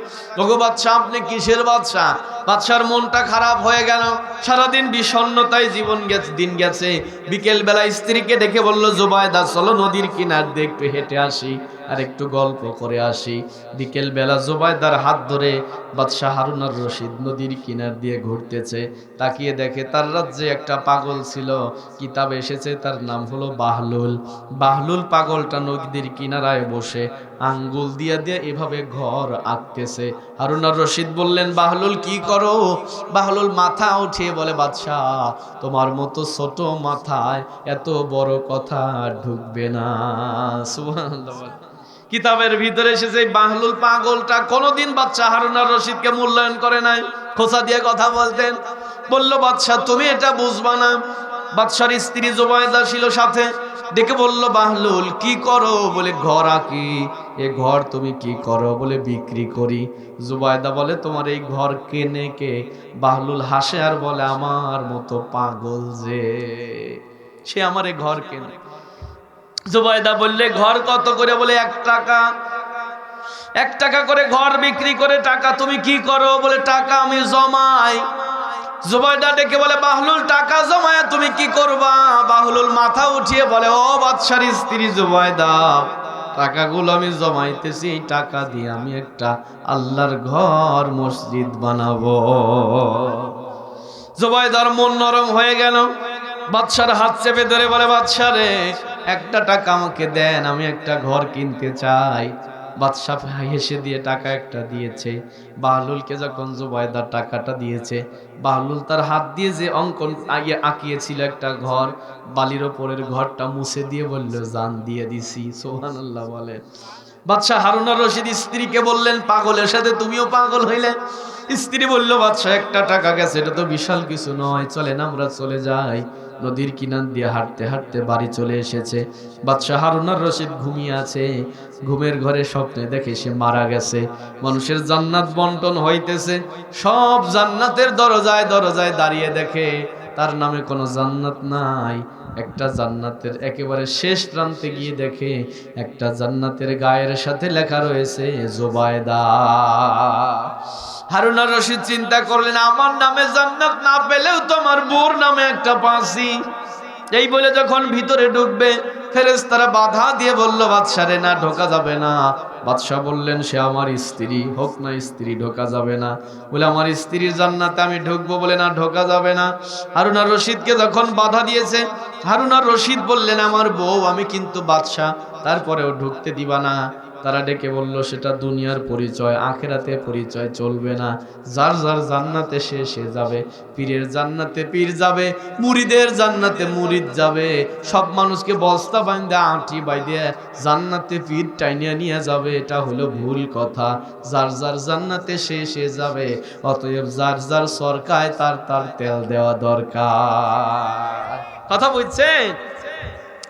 ওগো বাদশা, আপনি কিসের বাদশা? বাদশার মনটা খারাপ হয়ে গেল, সারাদিন বিষণ্ণতায় জীবন গেছে, দিন গেছে। বিকেল বেলা স্ত্রীকে ডেকে বলল, জুবাইদা, চলো নদীর কিনার দিয়ে একটু হেঁটে আসি আর একটু গল্প করে আসি। বিকেল বেলা জুবাইদার হাত ধরে বাদশাহ হারুন আর রশিদ নদীর কিনার দিয়ে ঘুরতেছে। তাকিয়ে দেখে তার রাজ্যে একটা পাগল ছিল, কিতাবে এসেছে তার নাম হলো বাহলুল। বাহলুল পাগলটা নদীর কিনারায় বসে আঙ্গুল দিয়ে দিয়ে এভাবে ঘর আঁকতেছে। হারুন আর রশিদ বললেন, বাহলুল কি করো? বাহলুল মাথা উঠিয়ে বলে, বাদশাহ, তোমার মতো ছোট মাথায় এত বড় কথা ঢুকবে না। সুবহানাল্লাহ। কিতাবের ভিতরে এসেছে বাহলুল পাগলটা কোনোদিন বাদশা হারুন আর রশিদকে মূল্যায়ন করে নাই, খোঁচা দিয়ে কথা বলতেন। বলল, বাদশা, তুমি এটা বুঝবা না। বাদশার স্ত্রী জুবাইদা ছিল সাথে, ডেকে বলল, বাহলুল কি করো? বলে, ঘর আঁকি। এ ঘর তুমি কি করো? বলে, বিক্রি করি। জুবাইদা বলে, তোমার এই ঘর কেনে কে? বাহলুল হাসে আর বলে, আমার মতো পাগল যে, সে আমার এই ঘর কেনে। জুবাইদা বললে, ঘর কত করে? বলে, 1 টাকা। 1 টাকা করে ঘর বিক্রি করে টাকা তুমি কি করো? বলে, টাকা আমি জমাই। জুবাইদা ডেকে বলে, বাহলুল, টাকা জমায় তুমি কি করবা? বাহলুল মাথা উঠিয়ে বলে, ও বাদশার স্ত্রী জুবাইদা, টাকাগুলো আমি জমাইতেছি, এই টাকা দিয়ে আমি একটা আল্লাহর ঘর মসজিদ বানাবো। জুবাইদার মন নরম হয়ে গেল, বাদশার হাত চেপে ধরে বলে, বাদশা রে, 1 টাকা আমাকে দেন, আমি একটা ঘর কিনতে চাই। বাদশাহ হেসে দিয়ে টাকা একটা দিয়েছে। বাহলুলকে যখন জুবাইদা টাকাটা দিয়েছে, বাহলুল তার হাত দিয়ে যে অঙ্কন আঁকিয়েছিল একটা ঘর, বালির ওপরের ঘরটা মুছে দিয়ে বলল, জান দিয়ে দিছি। সুবহানাল্লাহ বলে। বাদশাহ হারুন আর রশিদ স্ত্রীকে বললেন, পাগলের সাথে তুমিও পাগল হইলে? স্ত্রী বলল, বাদশাহ, 1 টাকা গেছে, এটা তো বিশাল কিছু নয়, চলেন আমরা চলে যাই। নদীর কিনার দিয়ে হাঁটতে হাঁটতে বাড়ি চলে এসেছে। বাদশাহ হারুন আর রশিদ ঘুমিয়ে আছে। ঘুমের ঘরে স্বপ্নে দেখে সে মারা গেছে। মানুষের জান্নাত বন্টন হইতেছে, সব জান্নাতের দরজায় দরজায় দাঁড়িয়ে দেখে তার নামে কোনো জান্নাত নাই। একটা জান্নাতের একেবারে শেষ প্রান্তে গিয়ে দেখে একটা জান্নাতের গায়ের সাথে লেখা রয়েছে জুবাইদা। হারুন আর রশিদ চিন্তা করলেন, আমার নামে জান্নাত না পেলেও তোমার বউর নামে একটা পাঁচি। এই বলে যখন ভিতরে ঢুকবে, ফেরেশতারা বাধা দিয়ে বলল, বাদশা রে, না, ঢোকা যাবে না। বাদশাহ বললেন, সে আমার স্ত্রী, হোক না স্ত্রী, ঢোকা যাবে না। বলে, আমার স্ত্রীর জান্নাতে আমি ঢুকবো? বলে, না, ঢোকা যাবে না। হারুন আর রশিদকে যখন বাধা দিয়েছে, হারুন আর রশিদ বললেন, আমার বউ, আমি কিন্তু বাদশাহ, তারপরেও ঢুকতে দিবা না। তারা ডেকে বলল, সেটা দুনিয়ার পরিচয়, আখেরাতে পরিচয় চলবে না। যার যার জান্নাতে সে যাবে। পীরের জান্নাতে পীর যাবে, মুরিদের জান্নাতে মুরিদ যাবে। সব মানুষকে বস্তা বাইন্দে আঁটি বাইদে জান্নাতে পীর টাইনিয়া নিয়ে যাবে, এটা হলো ভুল কথা। যার যার জান্নাতে সে যাবে। অতএব যার যার সরকায় তার তার তেল দেওয়া দরকার। কথা বুঝছেন?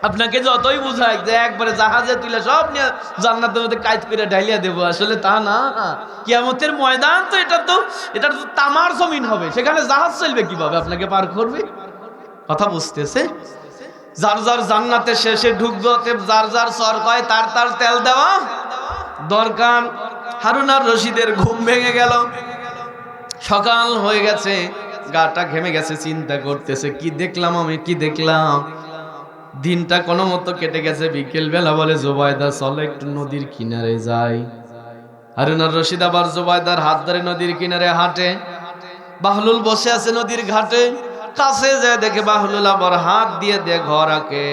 আপনাকে যতই বুঝাই যে একবারে জাহাজে তুলে সব নিয়ে জান্নাতের মধ্যে কাজ করে ঢালিয়া দেবো, আসলে তা না। কিয়ামতের ময়দান তো এটা তো তামার জমিন হবে, সেখানে জাহাজ চলবে কিভাবে, আপনাকে পার করবে? কথা বুঝতেছে? যার যার জান্নাতে শেষে ঢুকবে, যার যার সর কয় তার তার তেল দেওয়া দরকার। হারুন আর রশিদের ঘুম ভেঙে গেল, সকাল হয়ে গেছে, গাটা ঘেমে গেছে, চিন্তা করতেছে কি দেখলাম আমি, কি দেখলাম। দিনটা কোনো মতো কেটে গেছে। বিকেল বেলা বলে জুবাইদা চলো একটু নদীর কিনারে যাই। হারুন আর রশিদ আবার জুবাইদার হাত ধরে নদীর কিনারে হাঁটে। বাহলুল বসে আছে নদীর ঘাটে, কাছে যায় দেখে বাহলুল আবার হাত দিয়ে দেয় ঘর আঁকে।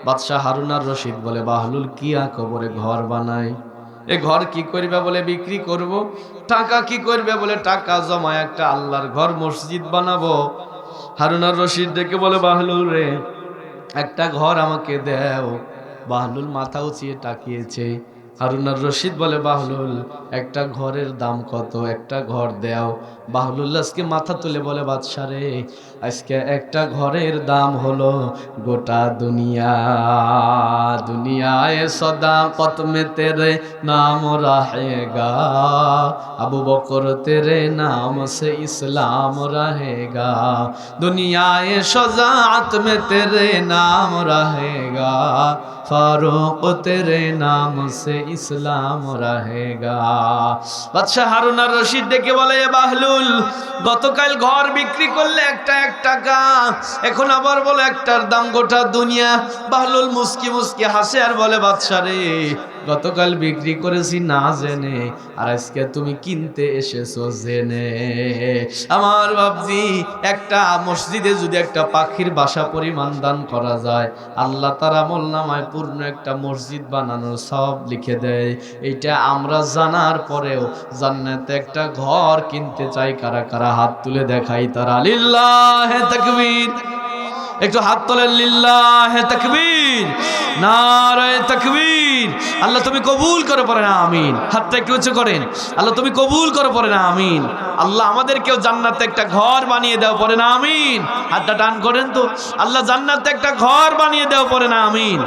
বাদশাহ হারুন আর রশিদ বলে বাহলুল কি আঁকো? বলে ঘর বানাই। এ ঘর কি করবে? বলে বিক্রি করব। টাকা কি করবে? বলে টাকা জমা একটা আল্লাহর ঘর মসজিদ বানাবো। হারুন আর রশিদ ডেকে বলে বাহলুল রে, একটা ঘর আমাকে দাও। বাহলুল মাথা উঁচিয়ে তাকিয়েছে। হারুন আর রশিদ বলে বাহলুল একটা ঘরের দাম কত? একটা ঘর দাও। বাহলুল আজকে মাথা তুলে বলে বাদশা রে, আজকে একটা ঘরের দাম হলো গোটা দুনিয়া। দুনিয়ায় সদাকত মে তেরে নাম रहेगा, আবু বকর তেরে নাম সে ইসলাম रहेगा। দুনিয়ায় সজাত মে তেরে নাম रहेगा, ফারুক তেরে নাম সে ইসলাম रहेगा। বাদশা হারুন আর রশিদ ডেকে বলে এ বাহলুল, গতকাল ঘর বিক্রি করলে একটা 1 টাকা, এখন আবার বলে একটার দাম গোটা দুনিয়া। বাহলুল মুস্কি মুস্কি হাসে আর বলে বাদশা রে, গতকাল বিক্রি করেছি না জেনে, আর আজকে তুমি কিনতে এসেছো জেনে। আমার বাপজি, একটা মসজিদে যদি একটা পাখির বাসা পরিমাণ দান করা যায়, আল্লাহ তার আমলনামায় পূর্ণ একটা মসজিদ বানানোর সব লিখে দেয়। এইটা আমরা জানার পরেও জান্নাতে একটা ঘর কিনতে চাই। কারা কারা হাত তুলে দেখাই তারা। লিল্লাহে তাকবীর, একটু হাত তোলেন। লিল্লাহে তাকবীর, নারায়ে তাকবীর। আল্লাহ তুমি কবুল করে পড়েন আমিন। হাতটা একটু উঁচু করেন। আল্লাহ তুমি কবুল করে পড়েন আমিন। আল্লাহ আমাদেরকেও জান্নাতে একটা ঘর বানিয়ে দাও, পড়েন আমিন। হাতটা টান করেন তো। আল্লাহ জান্নাতে একটা ঘর বানিয়ে দাও, পড়েন আমিন।